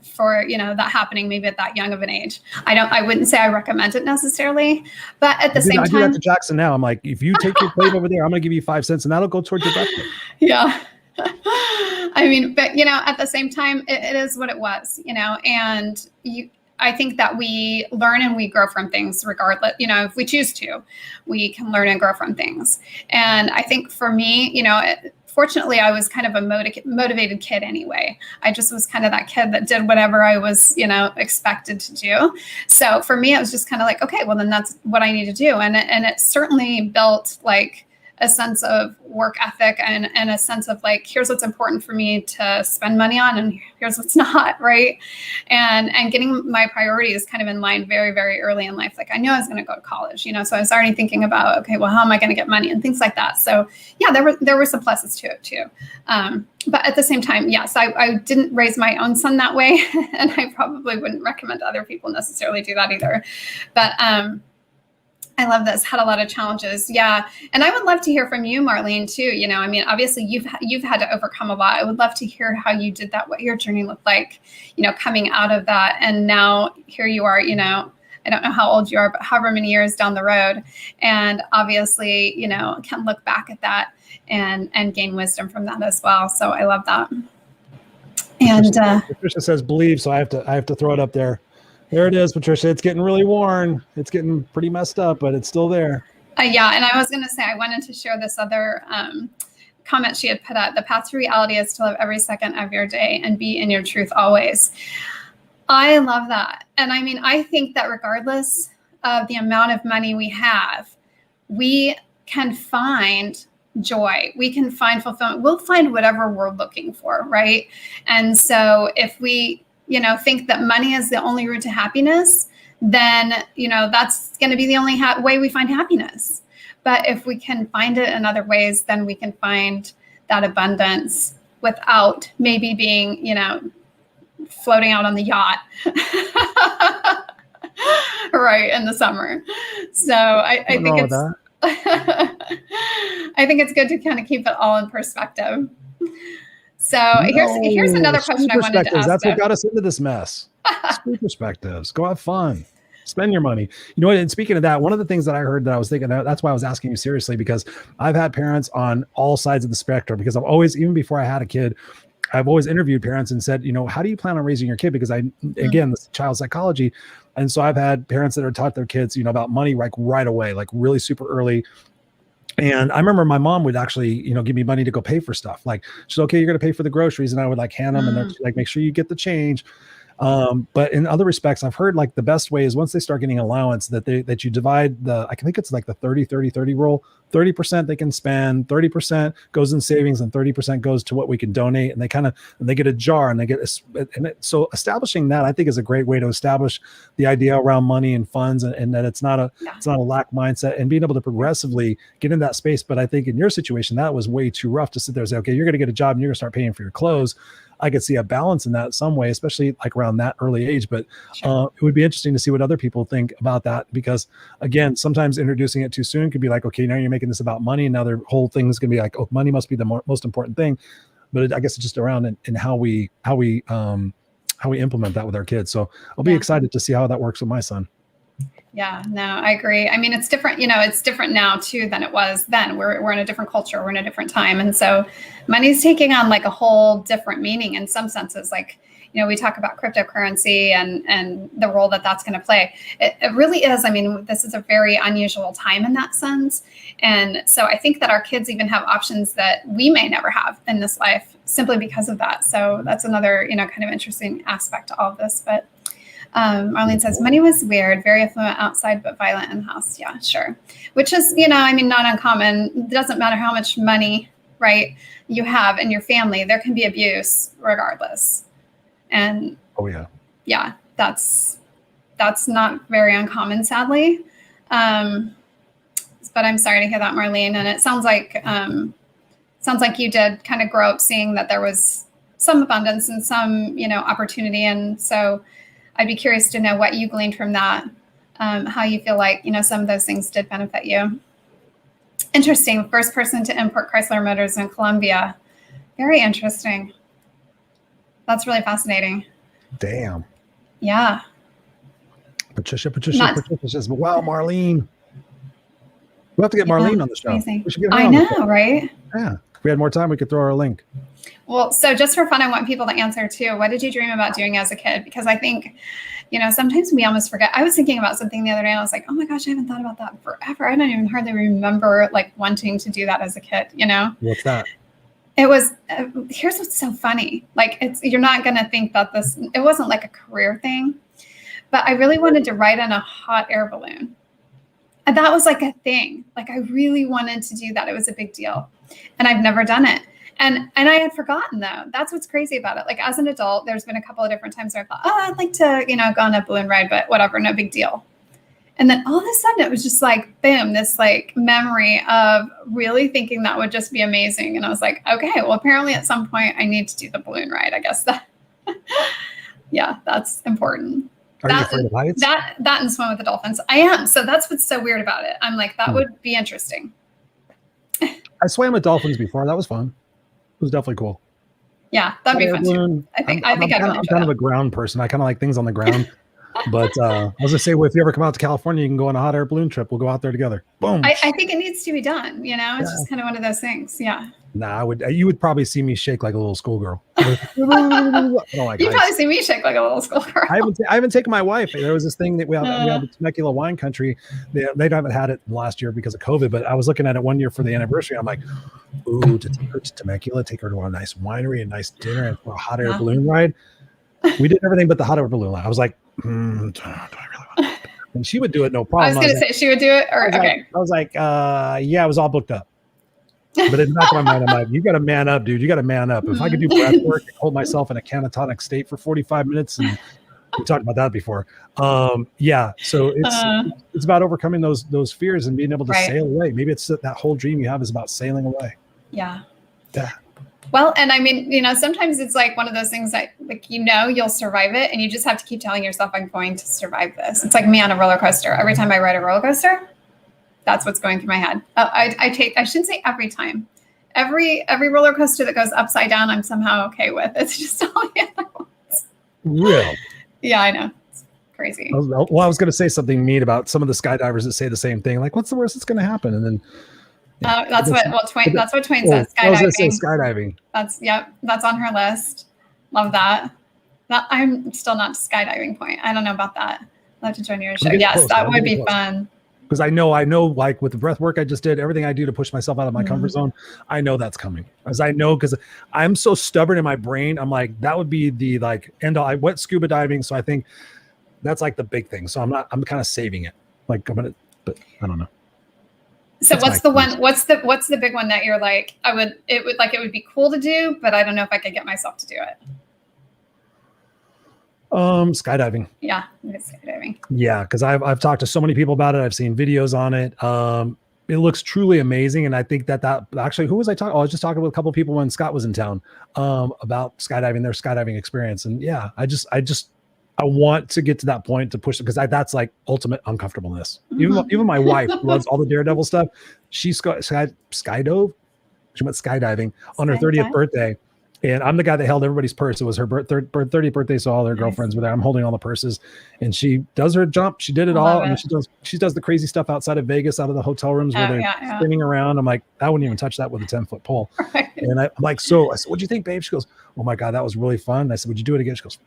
that happening maybe at that young of an age. I wouldn't say I recommend it necessarily, but at the same time, I do that to Jackson now. I'm like, if you take your plate over there, I'm going to give you 5 cents and that'll go towards your breakfast. Yeah. But at the same time, it is what it was, and I think that we learn and we grow from things regardless. If we choose to, we can learn and grow from things. And I think for me, fortunately, I was kind of a motivated kid anyway. I just was kind of that kid that did whatever I was, expected to do. So for me, it was just kind of like, okay, well, then that's what I need to do. And it certainly built like a sense of work ethic and a sense of like, here's what's important for me to spend money on and here's what's not, right? And getting my priorities kind of in line very, very early in life. Like I knew I was going to go to college, so I was already thinking about, okay, well, how am I going to get money and things like that. So yeah, there were some pluses to it too. But at the same time, yes, I didn't raise my own son that way. And I probably wouldn't recommend other people necessarily do that either. But, I love this. Had a lot of challenges. Yeah. And I would love to hear from you, Marlene, too. Obviously you've had to overcome a lot. I would love to hear how you did that, what your journey looked like, coming out of that. And now here you are, I don't know how old you are, but however many years down the road. And obviously, can look back at that and gain wisdom from that as well. So I love that. And Patricia says believe, so I have to throw it up there. There it is, Patricia. It's getting really worn. It's getting pretty messed up, but it's still there. Yeah, and I was going to say I wanted to share this other comment she had put out. The path to reality is to live every second of your day and be in your truth always. I love that. And I mean, I think that regardless of the amount of money we have, we can find joy. We can find fulfillment. We'll find whatever we're looking for, right? And so if we, think that money is the only route to happiness, then, that's going to be the only way we find happiness. But if we can find it in other ways, then we can find that abundance without maybe being, floating out on the yacht, right, in the summer. So I think it's, I think it's good to kind of keep it all in perspective. So here's another question I wanted to ask. That's what got us into this mess. Screw perspectives. Go have fun. Spend your money. You know what? And speaking of that, one of the things that I heard that I was thinking, that's why I was asking you seriously, because I've had parents on all sides of the spectrum, because I've always, even before I had a kid, I've always interviewed parents and said, how do you plan on raising your kid? Because again, this is child psychology. And so I've had parents that are taught their kids, about money right away, like really super early. And I remember my mom would actually, give me money to go pay for stuff. Like, she's okay, you're going to pay for the groceries. And I would hand them and then she'd make sure you get the change. But in other respects, I've heard the best way is once they start getting allowance that you divide I think it's the 30 rule. 30% they can spend, 30% goes in savings, and 30% goes to what we can donate. And they get a jar, and they get so establishing that, I think, is a great way to establish the idea around money and funds, and that it's not a lack mindset, and being able to progressively get in that space. But I think in your situation, that was way too rough to sit there and say, okay, you're going to get a job and you're going to start paying for your clothes. I could see a balance in that some way, especially around that early age. But it would be interesting to see what other people think about that, because again, sometimes introducing it too soon could be okay, now you're making this about money, and now their whole thing is going to be oh, money must be the most important thing. But I guess it's just around in how we implement that with our kids. So I'll be excited to see how that works with my son. Yeah, no, I agree. I mean, it's different, it's different now too than it was then. We're in a different culture. We're in a different time. And so money's taking on a whole different meaning in some senses. We talk about cryptocurrency and the role that that's going to play. It really is. I mean, this is a very unusual time in that sense. And so I think that our kids even have options that we may never have in this life simply because of that. So that's another, kind of interesting aspect to all of this. But Arlene says, money was weird, very affluent outside, but violent in the house. Yeah, sure. Which is, not uncommon. It doesn't matter how much money, right, you have in your family. There can be abuse regardless. And that's not very uncommon, sadly. But I'm sorry to hear that, Marlene. And it sounds like you did kind of grow up seeing that there was some abundance and some, opportunity. And so I'd be curious to know what you gleaned from that, how you feel like, some of those things did benefit you. Interesting. First person to import Chrysler Motors in Colombia. Very interesting. That's really fascinating. Damn. Yeah. Patricia says, wow, Marlene. We'll have to get Marlene on the show. We should get her on the show. Right? Yeah. If we had more time, we could throw her a link. Well, so just for fun, I want people to answer too. What did you dream about doing as a kid? Because I think, sometimes we almost forget. I was thinking about something the other day and I was like, oh my gosh, I haven't thought about that forever. I don't even hardly remember wanting to do that as a kid, What's that? It was, here's what's so funny. You're not going to think that it wasn't a career thing, but I really wanted to ride on a hot air balloon. And that was a thing. I really wanted to do that. It was a big deal. And I've never done it. And I had forgotten though. That's what's crazy about it. As an adult, there's been a couple of different times where I thought, I'd like to, go on a balloon ride, but whatever, no big deal. And then all of a sudden it was just boom, this memory of really thinking that would just be amazing. And I was like, okay, well, apparently at some point I need to do the balloon ride. I guess that, yeah, that's important. Are you afraid of heights? That and swim with the dolphins. I am. So that's what's so weird about it. I'm that would be interesting. I swam with dolphins before. That was fun. It was definitely cool. Yeah, that'd be fun too. I think I'm kind of a ground person. I kind of like things on the ground. But I was gonna say, well, if you ever come out to California, you can go on a hot air balloon trip. We'll go out there together. Boom. I think it needs to be done. It's just kind of one of those things. Yeah. Nah, you would probably see me shake like a little schoolgirl. You probably see me shake like a little schoolgirl. I haven't taken my wife. There was this thing that we have the Temecula wine country. They haven't had it last year because of COVID, but I was looking at it one year for the anniversary. I'm like, ooh, to take her to Temecula, take her to a nice winery, a nice dinner, and for a hot air balloon ride. We did everything but the hot air balloon ride. I was like, do I really want to? And she would do it, no problem. I was going to say she would do it, or okay. I was like, yeah, it was all booked up. But in the back of my mind, I'm like, you got to man up, dude. You got to man up. If I could do breath work and hold myself in a catatonic state for 45 minutes, and we talked about that before. Yeah. So it's about overcoming those fears and being able to sail away. Maybe it's that whole dream you have is about sailing away. Yeah. Yeah. Well, and I mean, sometimes it's like one of those things that, like, you'll survive it, and you just have to keep telling yourself, I'm going to survive this. It's like me on a roller coaster. Every time I ride a roller coaster, that's what's going through my head. I shouldn't say every time. Every roller coaster that goes upside down, I'm somehow okay with. It's just all the other ones. Real. Yeah, I know. It's crazy. Well, I was going to say something mean about some of the skydivers that say the same thing. Like, what's the worst that's going to happen? And then that's what Twain says. Skydiving. I was going to say skydiving. That's on her list. Love that. I'm still not to skydiving point. I don't know about that. I'll have to join your show. Yes, that would be fun. Because I know, like with the breath work I just did, everything I do to push myself out of my comfort zone, I know that's coming. As I know, because I'm so stubborn in my brain, I'm like, that would be the end all. I went scuba diving, so I think that's like the big thing. So I'm kind of saving it. Like but I don't know. So what's the big one that you're like, it would be cool to do, but I don't know if I could get myself to do it. Skydiving. Yeah, it's skydiving. Yeah, because I've talked to so many people about it. I've seen videos on it. It looks truly amazing, and I think that actually, who was I talking? I was just talking with a couple of people when Scott was in town about skydiving, their skydiving experience, and yeah, I want to get to that point to push it because that's like ultimate uncomfortableness. Even my wife loves all the daredevil stuff. She skydove. She went skydiving on her 30th birthday. And I'm the guy that held everybody's purse. It was her 30th birthday, so all their girlfriends were there. I'm holding all the purses, and she does her jump. She did it all, and she does the crazy stuff outside of Vegas, out of the hotel rooms where they're spinning around. I'm like, I wouldn't even touch that with a 10-foot pole. Right. And I'm like, so I said, "What'd you think, babe?" She goes, "Oh my god, that was really fun." And I said, "Would you do it again?" She goes,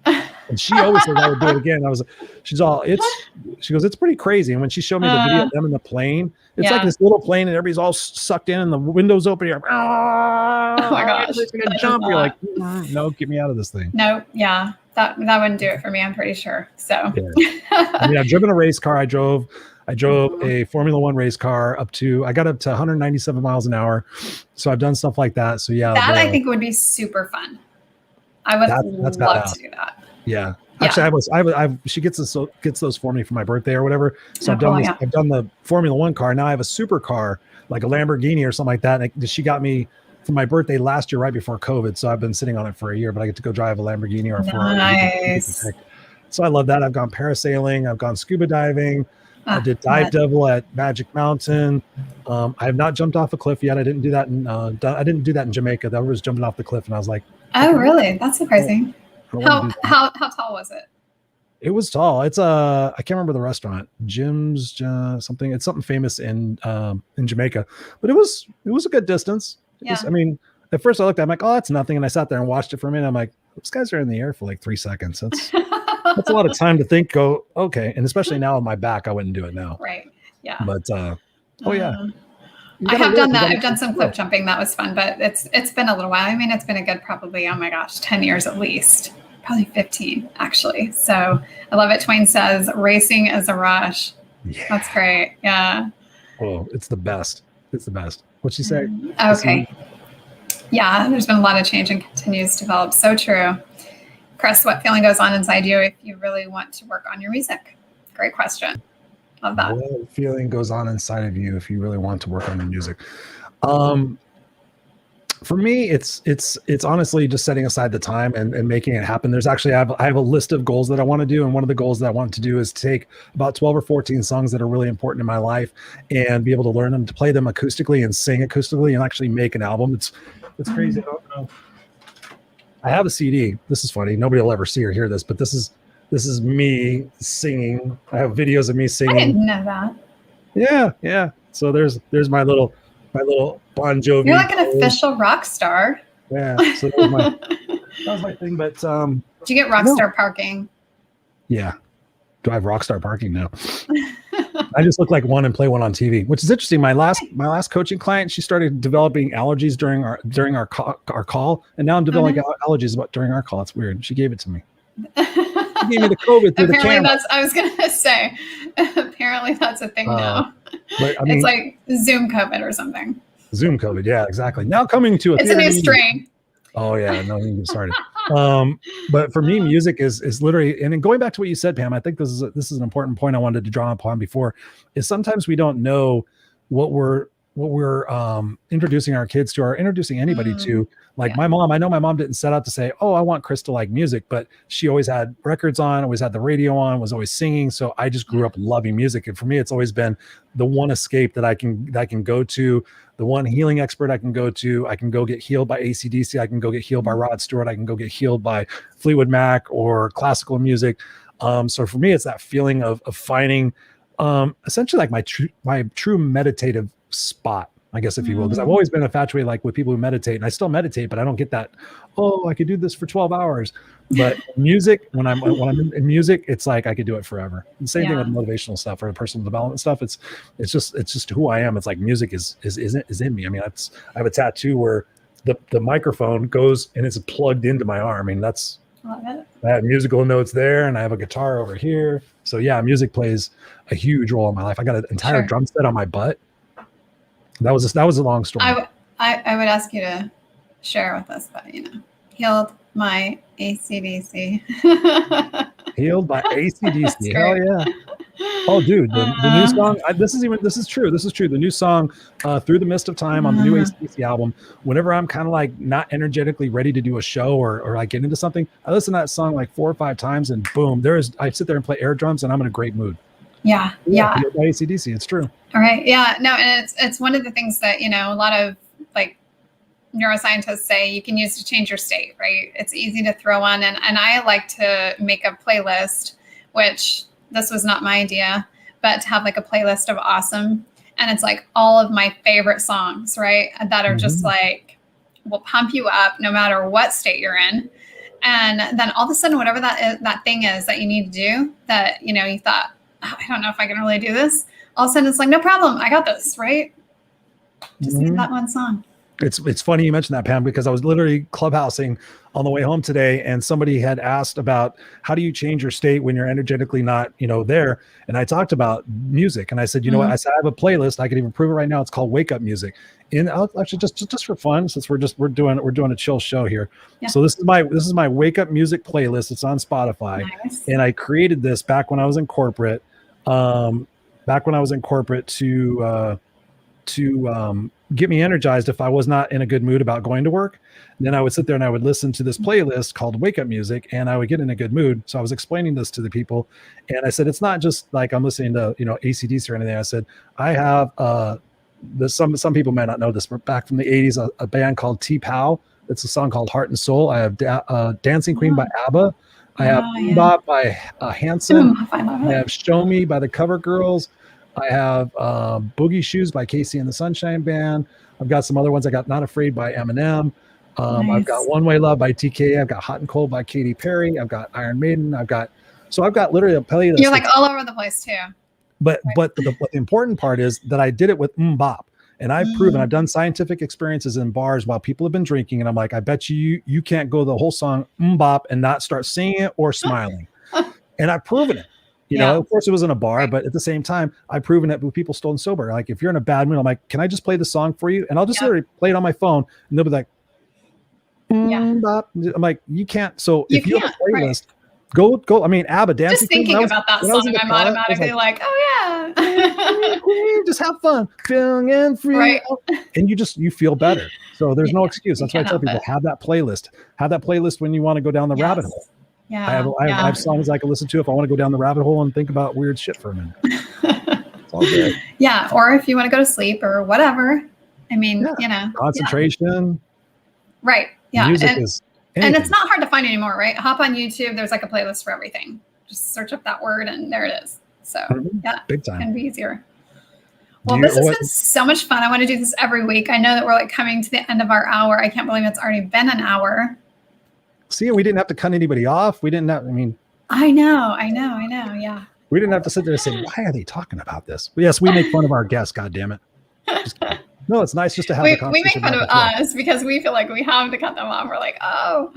and she always says I would do it again. She goes, "It's pretty crazy." And when she showed me the video of them in the plane, it's like this little plane and everybody's all sucked in and the windows open. You're like, oh my gosh, it's gonna jump. You're like, no, get me out of this thing. No, yeah, that wouldn't do it for me. I'm pretty sure. So, I mean, I've driven a race car. I drove a Formula One race car I got up to 197 miles an hour. So I've done stuff like that. So yeah, I think would be super fun. I would love to do that. Yeah. Actually, she gets those for me for my birthday or whatever. So I've done the Formula One car. Now I have a supercar, like a Lamborghini or something like that. And she got me for my birthday last year, right before COVID. So I've been sitting on it for a year, but I get to go drive a Lamborghini or a Ferrari. Nice. So I love that. I've gone parasailing. I've gone scuba diving. I did Dive Devil at Magic Mountain. I have not jumped off a cliff yet. I didn't do that in Jamaica. That was jumping off the cliff, and I was like, "Oh, really? That's surprising." How tall was it? It was tall. It's I can't remember the restaurant. Jim's something. It's something famous in Jamaica, but it was a good distance. I mean, at first I looked at it, I'm like, oh, that's nothing, and I sat there and watched it for a minute. I'm like, those guys are in the air for like 3 seconds. That's a lot of time to think. Go okay, and especially now on my back, I wouldn't do it now. Right. Yeah. But yeah. I have done that. I've done some cliff jumping. That was fun, but it's been a little while. I mean, it's been a good probably, oh my gosh, 10 years at least. Probably 15 actually. So I love it. Twain says racing is a rush. Yeah. That's great. Yeah. Oh, it's the best. It's the best. What'd she say? Okay. Yeah. There's been a lot of change and continues to develop. So true. Chris, what feeling goes on inside you if you really want to work on your music? Great question. Love that. What feeling goes on inside of you if you really want to work on your music? For me, it's honestly just setting aside the time and making it happen. There's actually, I have a list of goals that I want to do. And one of the goals that I want to do is take about 12 or 14 songs that are really important in my life and be able to learn them, to play them acoustically and sing acoustically and actually make an album. It's crazy. I have a CD. This is funny. Nobody will ever see or hear this, but this is This is me singing. I have videos of me I singing. didn't know that. Yeah. So there's my little Bon Jovi. You're like an official rock star. Yeah. So that was my thing. But do you get rock star parking? Yeah. Do I have rock star parking now? I just look like one and play one on TV, which is interesting. My last coaching client, she started developing allergies during our call, and now I'm developing allergies during our call. It's weird. She gave it to me. She gave me the COVID through the camera. I was gonna say, apparently that's a thing now. But I mean, it's like Zoom COVID or something. Zoom COVID, yeah, exactly. Now coming to it's a new strain. Oh yeah, no, you can get started. But for me, music is literally, and then going back to what you said, Pam, I think this is an important point I wanted to draw upon before, is sometimes we don't know what we're introducing our kids to, or introducing anybody to. Like my mom, I know my mom didn't set out to say, oh, I want Chris to like music, but she always had records on, always had the radio on, was always singing. So I just grew up loving music. And for me, it's always been the one escape that I can go to, the one healing expert I can go to. I can go get healed by AC/DC. I can go get healed by Rod Stewart. I can go get healed by Fleetwood Mac or classical music. So for me, it's that feeling of finding essentially like my true meditative spot, I guess, if you will, because I've always been infatuated like with people who meditate, and I still meditate, but I don't get that, oh, I could do this for 12 hours. But music, when I'm in music, it's like I could do it forever. The same thing with motivational stuff or personal development stuff. It's just who I am. It's like music is in me. I mean, I have a tattoo where the microphone goes and it's plugged into my arm. I mean, I have musical notes there, and I have a guitar over here. So yeah, music plays a huge role in my life. I got an entire drum set on my butt. That was a long story. I would ask you to share with us, but healed my AC/DC. Healed by AC/DC. Hell yeah! Oh, dude, the new song. This is true. The new song, "Through the Mist of Time" on the new AC/DC album. Whenever I'm kind of like not energetically ready to do a show or like get into something, I listen to that song like 4 or 5 times, and boom, I sit there and play air drums, and I'm in a great mood. Yeah. By AC/DC, it's true. All right. Yeah. No, and it's one of the things that a lot of like neuroscientists say you can use to change your state, right? It's easy to throw on, and I like to make a playlist, which this was not my idea, but to have like a playlist of awesome, and it's like all of my favorite songs, right? That are just like will pump you up no matter what state you're in. And then all of a sudden, whatever that thing is that you need to do, that you thought, oh, I don't know if I can really do this. All of a sudden, it's like, no problem, I got this, right? Just need that one song. It's funny you mentioned that, Pam, because I was literally clubhousing on the way home today, and somebody had asked about how do you change your state when you're energetically not, there. And I talked about music, and I said, you know what? I said I have a playlist. I can even prove it right now. It's called Wake Up Music. And actually, just for fun, since we're doing a chill show here. Yeah. So this is my Wake Up Music playlist. It's on Spotify, and I created this back when I was in corporate. To get me energized if I was not in a good mood about going to work. And then I would sit there and I would listen to this playlist called Wake Up Music, and I would get in a good mood. So I was explaining this to the people, and I said, it's not just like I'm listening to AC/DC or anything. I said, I have some people may not know this, but back from the 80s, a band called T-Pow. It's a song called Heart and Soul. I have Dancing Queen by ABBA. I have Bop by Hanson. I have Show Me by the Cover Girls. I have Boogie Shoes by Casey and the Sunshine Band. I've got some other ones. I got Not Afraid by Eminem. I've got One Way Love by TK. I've got Hot and Cold by Katy Perry. I've got Iron Maiden. I've got literally a playlist. You're like all over the place too. But the important part is that I did it with Bop. And I've proven, I've done scientific experiences in bars while people have been drinking. And I'm like, I bet you can't go the whole song Bop and not start singing it or smiling. And I've proven it. Of course it was in a bar, but at the same time, I've proven it with people still sober. Like if you're in a bad mood, I'm like, can I just play the song for you? And I'll just literally play it on my phone, and they'll be like, Bop. I'm like, you can't. So if you have a playlist, go. I mean, ABBA, Dancing Just thinking about that song, I'm automatically like, oh yeah. Just have fun, feeling and free. Right. And you feel better. So there's no excuse. That's why I tell people, have that playlist. Have that playlist when you want to go down the rabbit hole. Yeah, I have songs I can listen to if I want to go down the rabbit hole and think about weird shit for a minute. It's all good. Yeah, or if you want to go to sleep or whatever. I mean, concentration. Right. Yeah. Music is anything. And it's not hard to find anymore, right? Hop on YouTube. There's like a playlist for everything. just search up that word and there it is. So yeah, big time. It can be easier. Well, this has been so much fun. I want to do this every week. I know that we're like coming to the end of our hour. I can't believe it's already been an hour. See, we didn't have to cut anybody off. We didn't have, I know. Yeah. We didn't have to sit there and say, why are they talking about this? But yes, we make fun of our guests. God damn it. No, it's nice just to have a conversation. We make fun of us because we feel like we have to cut them off. We're like, oh,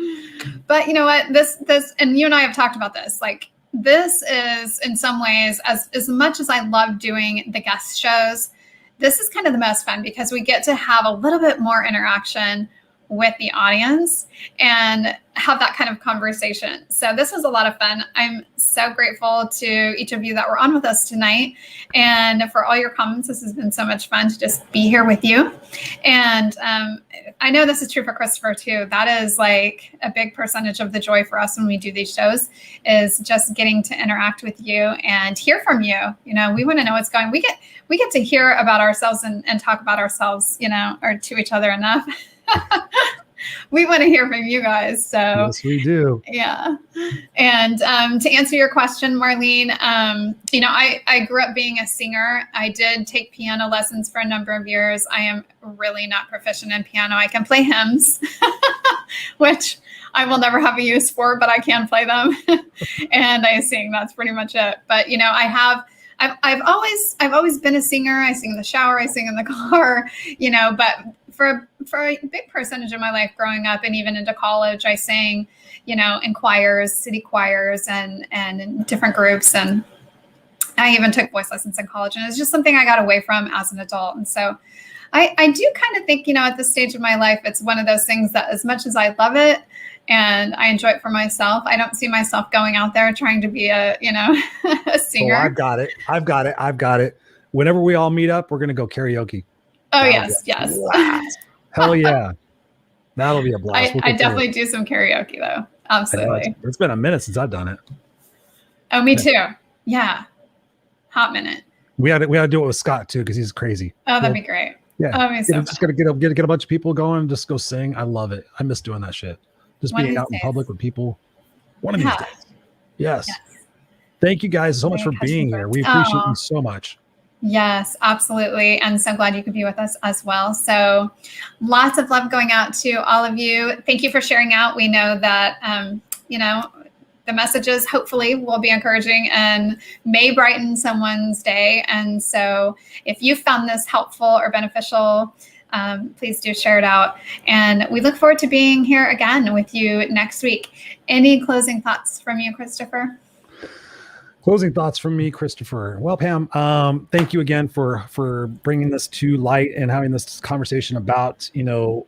but you know what? This, and you and I have talked about this. Like, this is in some ways, as much as I love doing the guest shows, this is kind of the most fun because we get to have a little bit more interaction with the audience and have that kind of conversation. So this was a lot of fun. I'm so grateful to each of you that were on with us tonight and for all your comments. This has been so much fun to just be here with you. And I know this is true for Christopher too. That is like a big percentage of the joy for us when we do these shows is just getting to interact with you and hear from you. You know, we want to know what's going on. We get to hear about ourselves and talk about ourselves, you know, or to each other enough. We want to hear from you guys. So yes, we do. Yeah. And to answer your question, Marlene, you know, I grew up being a singer. I did take piano lessons for a number of years. I am really not proficient in piano. I can play hymns, which I will never have a use for, but I can play them. And I sing. That's pretty much it. But, you know, I've always been a singer. I sing in the shower. I sing in the car, you know, but for a big percentage of my life growing up and even into college, I sang, you know, in choirs, city choirs and in different groups. And I even took voice lessons in college, and it's just something I got away from as an adult. And so I do kind of think, you know, at this stage of my life, it's one of those things that as much as I love it and I enjoy it for myself, I don't see myself going out there trying to be a, you know, a singer. Oh, I've got it. Whenever we all meet up, we're going to go karaoke. Oh, yes. Hell yeah. That'll be a blast. I definitely do some karaoke though. Absolutely. It's been a minute since I've done it. Oh, me too. Yeah. Hot minute. We had to do it with Scott too, because he's crazy. Oh, that'd be great. Yeah. Oh, so just gotta get a bunch of people going, just go sing. I love it. I miss doing that shit. Just being out in public with people. One of these days. Yes. Thank you guys so much for being here. We appreciate you so much. Yes, absolutely. And so glad you could be with us as well. So lots of love going out to all of you. Thank you for sharing out. We know that, you know, the messages hopefully will be encouraging and may brighten someone's day. And so if you found this helpful or beneficial, please do share it out. And we look forward to being here again with you next week. Any closing thoughts from you, Christopher? Closing thoughts from me, Christopher. Well, Pam, thank you again for bringing this to light and having this conversation about, you know,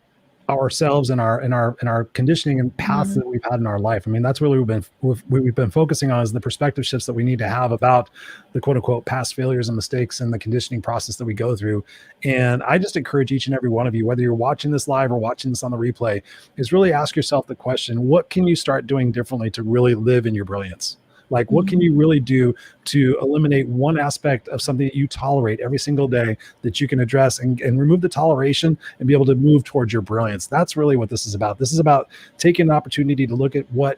ourselves and our conditioning and paths that we've had in our life. I mean, that's really we've been focusing on is the perspective shifts that we need to have about the quote unquote past failures and mistakes and the conditioning process that we go through. And I just encourage each and every one of you, whether you're watching this live or watching this on the replay, is really ask yourself the question, what can you start doing differently to really live in your brilliance? Like, what can you really do to eliminate one aspect of something that you tolerate every single day that you can address and remove the toleration and be able to move towards your brilliance? That's really what this is about. This is about taking an opportunity to look at what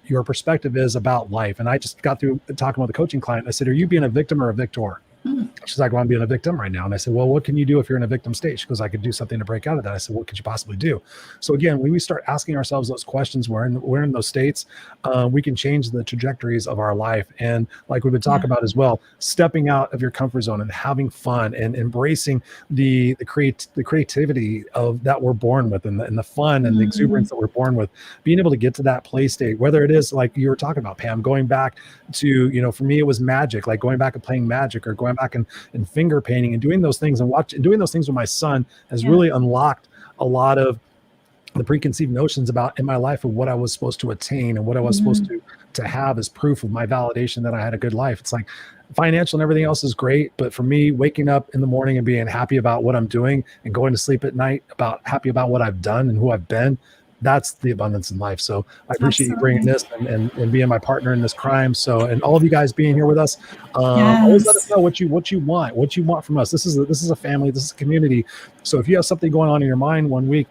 your perspective is about life. And I just got through talking with a coaching client. I said, are you being a victim or a victor? She's like, well, I'm being a victim right now. And I said, well, what can you do if you're in a victim state? She goes, I could do something to break out of that. I said, what could you possibly do? So again, when we start asking ourselves those questions, we're in those states, we can change the trajectories of our life. And like we've been talking about as well, stepping out of your comfort zone and having fun and embracing the creativity of that we're born with and the fun and the exuberance that we're born with, being able to get to that play state, whether it is like you were talking about, Pam, going back to, you know, for me, it was magic, like going back and playing magic or going back and finger painting and doing those things and doing those things with my son has really unlocked a lot of the preconceived notions about in my life of what I was supposed to attain and what I was supposed to have as proof of my validation that I had a good life. It's like financial and everything else is great, but for me, waking up in the morning and being happy about what I'm doing and going to sleep at night happy about what I've done and who I've been, that's the abundance in life. So I appreciate you bringing this and being my partner in this crime. So, and all of you guys being here with us, always let us know what you want from us. This is a family, this is a community. So if you have something going on in your mind one week,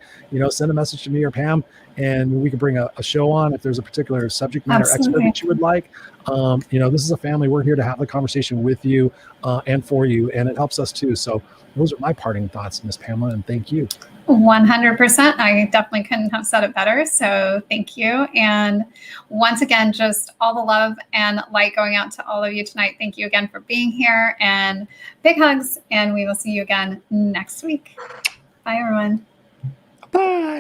send a message to me or Pam, and we can bring a show on if there's a particular subject matter expert that you would like. This is a family. We're here to have the conversation with you and for you, and it helps us too. So those are my parting thoughts, Miss Pamela, and thank you. 100%. I definitely couldn't have said it better. So thank you. And once again, just all the love and light going out to all of you tonight. Thank you again for being here, and big hugs. And we will see you again next week. Bye, everyone. Bye.